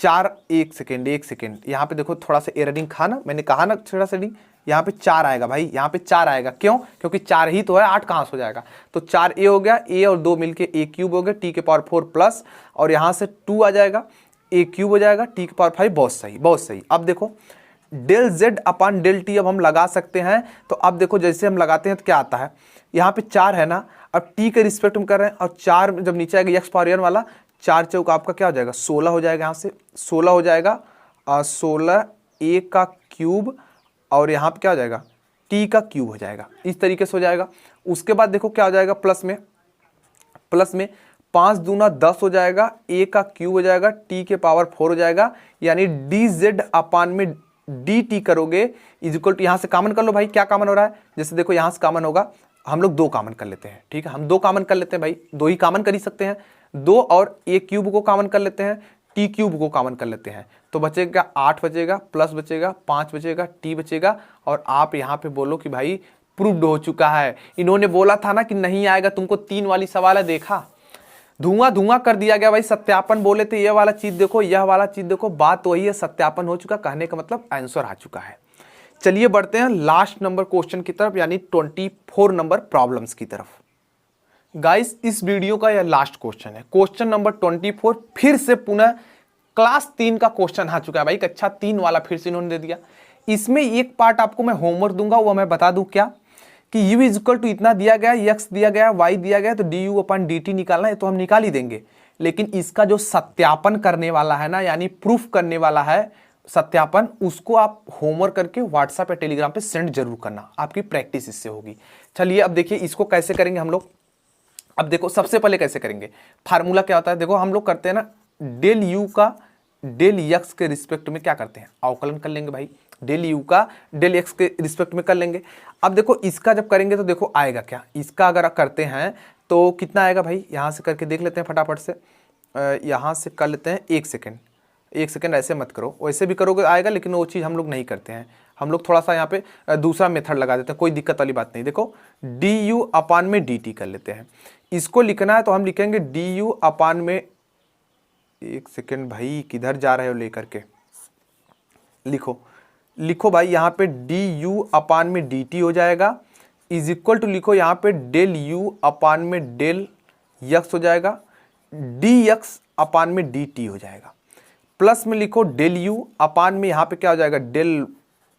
4, एक सेकेंड यहाँ पे देखो थोड़ा सा एररिंग था ना, मैंने कहा ना थोड़ा सा एररिंग, यहाँ पे 4 आएगा भाई, यहाँ पे 4 आएगा। क्यों? क्योंकि 4 ही तो है, 8 कहाँ से हो जाएगा। तो 4a हो गया, a और 2 मिलके a क्यूब हो गया, t के पावर 4 प्लस, और यहाँ से 2 आ जाएगा, a क्यूब हो जाएगा, t के पावर 5। बहुत सही, बहुत सही। अब देखो डेल z अपान डेल t अब हम लगा सकते हैं। तो अब देखो जैसे हम लगाते हैं तो क्या आता है, यहाँ पे 4 है ना, अब t के रिस्पेक्ट में कर रहे हैं, और 4 जब नीचे आएगा x पावर n वाला, 4 चौका आपका क्या हो जाएगा, 16 हो जाएगा। यहाँ से 16 हो जाएगा, 16 a का क्यूब, और यहाँ पे क्या हो जाएगा, t का क्यूब हो जाएगा। इस तरीके से हो जाएगा। उसके बाद देखो क्या हो जाएगा, प्लस में 5 दूना 10 हो जाएगा, a का क्यूब हो जाएगा, t के पावर 4 हो जाएगा, यानी dz अपान में dt करोगे इज इक्वल टू, यहाँ से कॉमन कर लो भाई, क्या कॉमन हो रहा है, जैसे देखो यहाँ से कॉमन होगा, हम लोग 2 कॉमन कर लेते हैं। ठीक है, हम 2 कॉमन कर लेते हैं भाई, 2 ही कॉमन कर ही सकते हैं। 2 और a क्यूब को कॉमन कर लेते हैं, t क्यूब को कॉमन कर लेते हैं, तो बचेगा 8 बचेगा, प्लस बचेगा 5 बचेगा, t बचेगा। और आप यहाँ पे बोलो कि भाई प्रूव्ड हो चुका है। इन्होंने बोला था ना कि नहीं आएगा, तुमको 3 वाली सवाल है, देखा धुआं धुआं कर दिया गया भाई। सत्यापन बोले थे, ये वाला चीज देखो, यह वाला चीज देखो, बात वही है, सत्यापन हो चुका, कहने का मतलब आंसर आ चुका है। चलिए बढ़ते हैं लास्ट नंबर क्वेश्चन की तरफ, यानी 24 नंबर प्रॉब्लम्स की तरफ। गाइस इस वीडियो का यह लास्ट क्वेश्चन है, क्वेश्चन नंबर 24। फिर से पुनः क्लास 3 का क्वेश्चन आ चुका है भाई, कक्षा 3 वाला फिर से इन्होंने दे दिया। इसमें एक पार्ट आपको मैं होमवर्क दूंगा, वो मैं बता दूं क्या, कि u इज इक्वल टू इतना दिया गया, x दिया गया, y दिया गया, तो du अपन dt निकालना है, तो हम निकाल ही देंगे। लेकिन इसका जो सत्यापन करने वाला है ना, यानी प्रूफ करने वाला है सत्यापन, उसको आप होमवर्क करके व्हाट्सएप या टेलीग्राम पे सेंड जरूर करना, आपकी प्रैक्टिस इससे होगी। चलिए अब देखिए इसको कैसे करेंगे हम लोग। अब देखो सबसे पहले कैसे करेंगे, फार्मूला क्या होता है, देखो हम लोग करते हैं ना, डेल यू का डेल एक्स के रिस्पेक्ट में क्या करते हैं, अवकलन कर लेंगे भाई, डेल यू का डेल एक्स के रिस्पेक्ट में कर लेंगे। अब देखो इसका जब करेंगे तो देखो आएगा क्या, इसका अगर करते हैं तो कितना आएगा भाई, यहाँ से करके देख लेते हैं फटाफट से। यहाँ से कर लेते हैं 1 सेकेंड, 1 सेकेंड ऐसे मत करो, वैसे भी करोगे आएगा, लेकिन वो चीज़ हम लोग नहीं करते हैं। हम लोग थोड़ा सा यहाँ पे दूसरा मेथड लगा देते हैं, कोई दिक्कत वाली बात नहीं। देखो डी यू अपान में डी टी कर लेते हैं। इसको लिखना है तो हम लिखेंगे डी यू अपान में, 1 सेकेंड भाई किधर जा रहे हो लेकर के, लिखो भाई, यहाँ पे डी यू अपान में डी टी हो जाएगा, इज इक्वल टू लिखो यहाँ पे डेल यू अपान में डेल यक्स हो जाएगा, डी यक्स अपान में डी टी हो जाएगा, प्लस में लिखो डेल यू अपान में यहाँ पे क्या हो जाएगा, डेल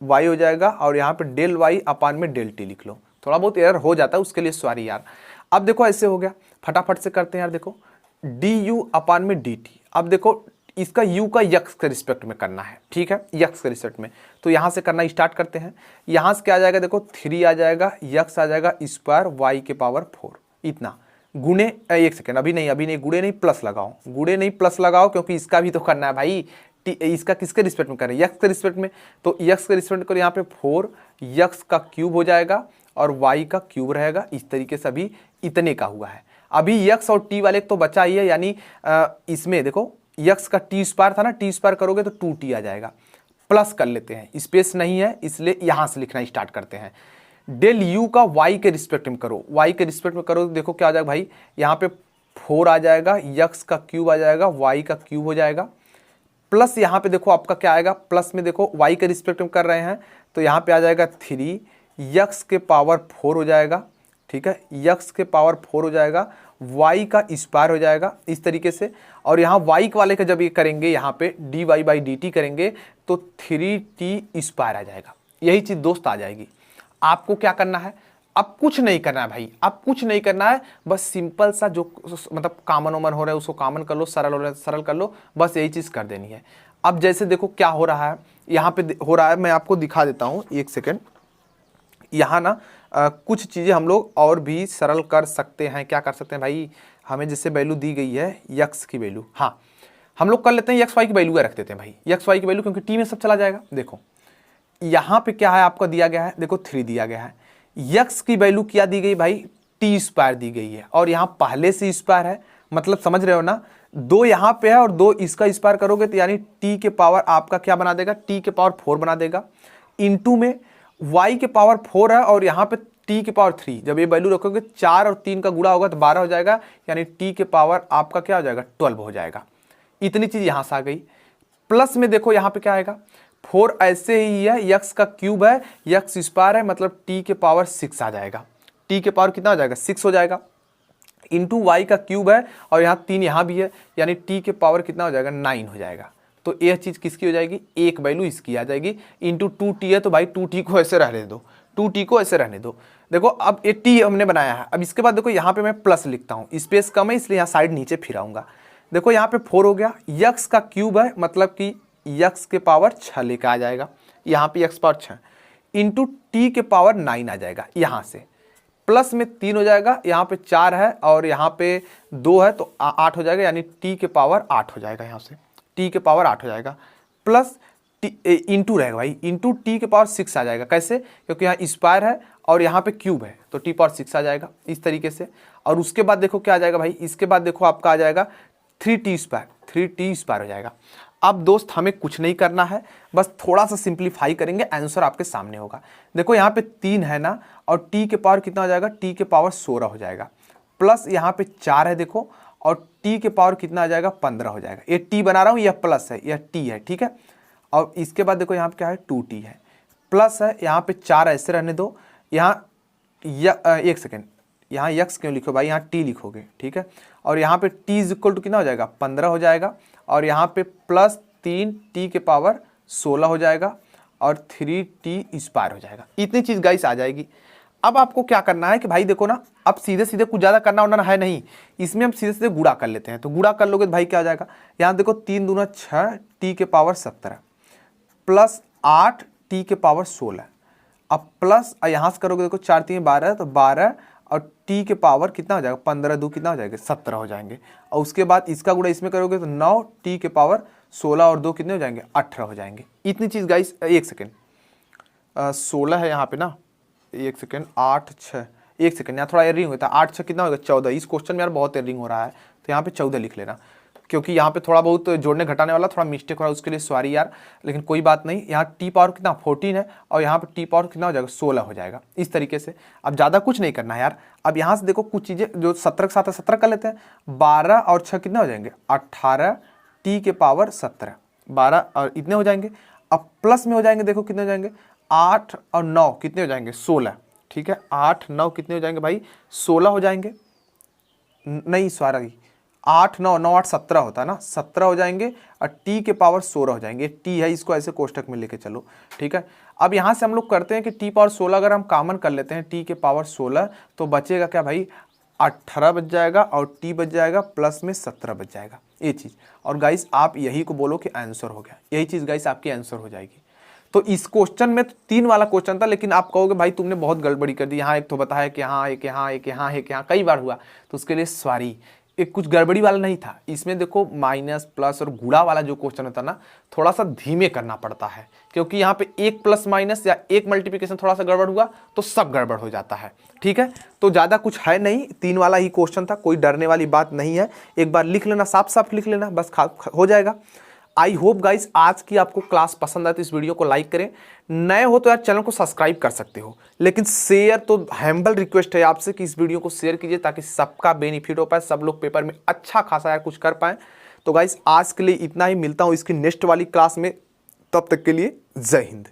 वाई हो जाएगा, और यहाँ पे डेल वाई अपान में डेल टी लिख लो। थोड़ा बहुत एरर हो जाता है, उसके लिए सॉरी यार। अब देखो ऐसे हो गया, फटाफट से करते हैं यार। देखो डी यू अपान में डी टी, अब देखो इसका u का यक्स के रिस्पेक्ट में करना है, ठीक है, यक्स के रिस्पेक्ट में, तो यहाँ से करना स्टार्ट करते हैं। यहाँ से क्या आ जाएगा, देखो 3 आ जाएगा, यक्स आ जाएगा स्क्वायर y के पावर 4, इतना गुणे, 1 सेकेंड अभी नहीं गुणे नहीं प्लस लगाओ, गुणे नहीं प्लस लगाओ, क्योंकि इसका भी तो करना है भाई। इसका किसके रिस्पेक्ट में कर रहे हैं, यक्स के रिस्पेक्ट में, तो यक्स के रिस्पेक्ट करो, यहाँ पे 4 यक्स का क्यूब हो जाएगा और y का क्यूब रहेगा। इस तरीके से अभी इतने का हुआ है। अभी यक्स और t वाले तो बचा ही है, यानी इसमें देखो यक्स का टी स्क्वायर था ना, टी स्क्वायर करोगे तो 2t आ जाएगा, प्लस कर लेते हैं, स्पेस नहीं है इसलिए यहाँ से लिखना स्टार्ट करते हैं। डेल यू का y के रिस्पेक्ट में करो, y के रिस्पेक्ट में करो तो देखो क्या आ जाएगा भाई, यहाँ पे 4 आ जाएगा, यक्स का क्यूब आ जाएगा, y का क्यूब हो जाएगा, प्लस यहाँ पे देखो आपका क्या आएगा, प्लस में देखो y के रिस्पेक्ट में कर रहे हैं तो यहाँ पे आ जाएगा 3 यक्स के पावर 4 हो जाएगा, ठीक है, यक्स के पावर 4 हो जाएगा, y का स्क्वायर हो जाएगा इस तरीके से। और यहाँ y वाले का जब ये करेंगे, यहाँ पे dy बाई डी टी करेंगे तो 3t स्क्वायर आ जाएगा। यही चीज़ दोस्त आ जाएगी। आपको क्या करना है, अब कुछ नहीं करना है भाई, अब कुछ नहीं करना है, बस सिंपल सा जो मतलब कॉमन ओमन हो रहा है उसको कॉमन कर लो, सरल हो रहा है सरल कर लो, बस यही चीज़ कर देनी है। अब जैसे देखो क्या हो रहा है, यहाँ पे हो रहा है, मैं आपको दिखा देता हूँ 1 सेकेंड। यहाँ ना कुछ चीज़ें हम लोग और भी सरल कर सकते हैं। क्या कर सकते हैं भाई, हमें जैसे वैल्यू दी गई है यक्स की वैल्यू, हाँ हम लोग कर लेते हैं यक्स वाई की वैल्यू रख देते हैं भाई, यक्स वाई की वैल्यू, क्योंकि टी में सब चला जाएगा। देखो यहाँ पे क्या है आपका दिया गया है, देखो 3 दिया गया है, यक्स की वैल्यू क्या दी गई भाई, टी स्क्वायर दी गई है, और यहाँ पहले से स्क्वायर है, मतलब समझ रहे हो ना, 2 यहाँ पे है और 2 इसका स्क्वायर करोगे तो यानी टी के पावर आपका क्या बना देगा, टी के पावर 4 बना देगा, इनटू में y के पावर 4 है और यहाँ पे t के पावर 3, जब ये वैल्यू रखोगे 4 और 3 का गुणा होगा तो 12 हो जाएगा, यानी t के पावर आपका क्या हो जाएगा 12 हो जाएगा। इतनी चीज़ यहाँ से आ गई। प्लस में देखो यहाँ पे क्या आएगा, 4 ऐसे ही है, यक्स का क्यूब है, यक्स स्क्वायर है, मतलब टी के पावर 6 आ जाएगा। टी के पावर कितना हो जाएगा 6 हो जाएगा, इंटू वाई का क्यूब है और यहाँ 3 यहाँ भी है, यानी टी के पावर कितना हो जाएगा 9 हो जाएगा। तो यह चीज़ किसकी हो जाएगी, एक वैल्यू इसकी आ जाएगी, इंटू 2t है तो भाई 2t को ऐसे रहने दो, 2t को ऐसे रहने दो। देखो अब ये t हमने बनाया है, अब इसके बाद देखो यहाँ पे मैं प्लस लिखता हूँ, स्पेस कम है इसलिए यहाँ साइड नीचे फिराऊंगा। देखो यहाँ पे 4 हो गया, यक्स का क्यूब है मतलब कि यक्स के पावर 6 लेकर आ जाएगा, यहाँ पे यक्स पावर 6 इंटू टी के पावर 9 आ जाएगा, यहाँ से प्लस में 3 हो जाएगा, यहाँ पे 4 है और यहाँ पे 2 है तो 8 हो जाएगा, यानी टी के पावर 8 हो जाएगा, यहाँ से टी के पावर 8 हो जाएगा, प्लस इंटू रहेगा भाई, इंटू टी के पावर 6 आ जाएगा। कैसे, क्योंकि यहाँ स्क्वायर है और यहाँ पे क्यूब है तो टी पावर 6 आ जाएगा इस तरीके से। और उसके बाद देखो क्या आ जाएगा भाई, इसके बाद देखो आपका आ जाएगा 3t स्क्वायर हो जाएगा। अब दोस्त हमें कुछ नहीं करना है, बस थोड़ा सा सिंप्लीफाई करेंगे, आंसर आपके सामने होगा। देखो यहाँ पे 3 है ना, और t के पावर कितना हो जाएगा, t के पावर 16 हो जाएगा, प्लस यहाँ पे 4 है देखो, और t के पावर कितना आ जाएगा 15 हो जाएगा। ये t बना रहा हूँ, यह प्लस है, यह t है, ठीक है। और इसके बाद देखो यहाँ पे क्या है 2t है, प्लस है, यहाँ पे 4 ऐसे रहने दो, यहाँ एक सेकेंड, यहाँ यक्स क्यों लिखो भाई, यहाँ t लिखोगे, ठीक है। और यहाँ पे t इज इक्वल टू कितना हो जाएगा 15 हो जाएगा, और यहाँ पे प्लस 3t के पावर 16 हो जाएगा, और 3t स्क्वायर हो जाएगा। इतनी चीज़ गाइस आ जाएगी। अब आपको क्या करना है कि भाई देखो ना, अब सीधे सीधे कुछ ज़्यादा करना होना है नहीं, इसमें हम सीधे सीधे गुणा कर लेते हैं। तो गुणा कर लोगे तो भाई क्या हो जाएगा, यहाँ देखो 3 दूना 6 t के पावर 17 प्लस 8 t के पावर 16, अब प्लस यहाँ से करोगे देखो 4 3 12 तो 12, और t के पावर कितना हो जाएगा 15 2 कितना हो जाएगा 17 हो जाएंगे। और उसके बाद इसका गुणा इसमें करोगे तो 9 t के पावर 16 और 2 कितने हो जाएंगे 18 हो जाएंगे। इतनी चीज़ गाइस, एक सेकेंड 16 है यहाँ पे ना, एक सेकेंड 8 6, एक सेकेंड यहाँ थोड़ा एयरिंग होता है, 8 6 कितना होगा 14। इस क्वेश्चन में यार बहुत एयरिंग हो रहा है, तो यहाँ पे 14 लिख लेना, क्योंकि यहाँ पे थोड़ा बहुत जोड़ने घटाने वाला थोड़ा मिस्टेक हो रहा है, उसके लिए सॉरी यार, लेकिन कोई बात नहीं। यहाँ टी पावर कितना 14 है, और यहाँ पे टी पावर कितना हो जाएगा 16 हो जाएगा, इस तरीके से। अब ज़्यादा कुछ नहीं करना है यार। अब यहाँ से देखो कुछ चीज़ें जो 17 के साथ है 17 कर लेते हैं, 12 और 6 कितने हो जाएंगे 18 टी के पावर 17, 12 और इतने हो जाएंगे। अब प्लस में हो जाएंगे, देखो कितने हो जाएंगे 8 और 9 कितने हो जाएंगे 16, ठीक है। 8 9 कितने हो जाएंगे भाई 16 हो जाएंगे, नहीं सॉरी 8 9 9 8 17 होता है ना, 17 हो जाएंगे, और t के पावर 16 हो जाएंगे। t है, इसको ऐसे कोष्टक में लेके चलो, ठीक है। अब यहाँ से हम लोग करते हैं कि t पावर 16 अगर हम कॉमन कर लेते हैं, t के पावर 16 तो बचेगा क्या भाई 18 बच जाएगा, और t बच जाएगा प्लस में 17 बच जाएगा, ये चीज़। और गाइस आप यही को बोलो कि आंसर हो गया, यही चीज़ गाइस आपकी आंसर हो जाएगी। तो इस क्वेश्चन में तो 3 वाला क्वेश्चन था, लेकिन आप कहोगे भाई तुमने बहुत गड़बड़ी कर दी, यहाँ एक तो बताया कि यहाँ एक यहाँ एक यहाँ एक यहाँ कई बार हुआ, तो उसके लिए सॉरी, एक कुछ गड़बड़ी वाला नहीं था। इसमें देखो माइनस प्लस और गुणा वाला जो क्वेश्चन होता है ना, थोड़ा सा धीमे करना पड़ता है, क्योंकि यहाँ पे एक प्लस माइनस या एक मल्टीप्लिकेशन थोड़ा सा गड़बड़ हुआ तो सब गड़बड़ हो जाता है, ठीक है। तो ज़्यादा कुछ है नहीं, 3 वाला ही क्वेश्चन था, कोई डरने वाली बात नहीं है। एक बार लिख लेना, साफ साफ लिख लेना, बस हो जाएगा। आई होप गाइस आज की आपको क्लास पसंद आए तो इस वीडियो को लाइक करें, नए हो तो यार चैनल को सब्सक्राइब कर सकते हो, लेकिन शेयर तो हम्बल रिक्वेस्ट है आपसे कि इस वीडियो को शेयर कीजिए ताकि सबका बेनिफिट हो पाए, सब लोग पेपर में अच्छा खासा यार कुछ कर पाएँ। तो गाइस आज के लिए इतना ही, मिलता हूँ इसकी नेक्स्ट वाली क्लास में, तब तक के लिए जय हिंद।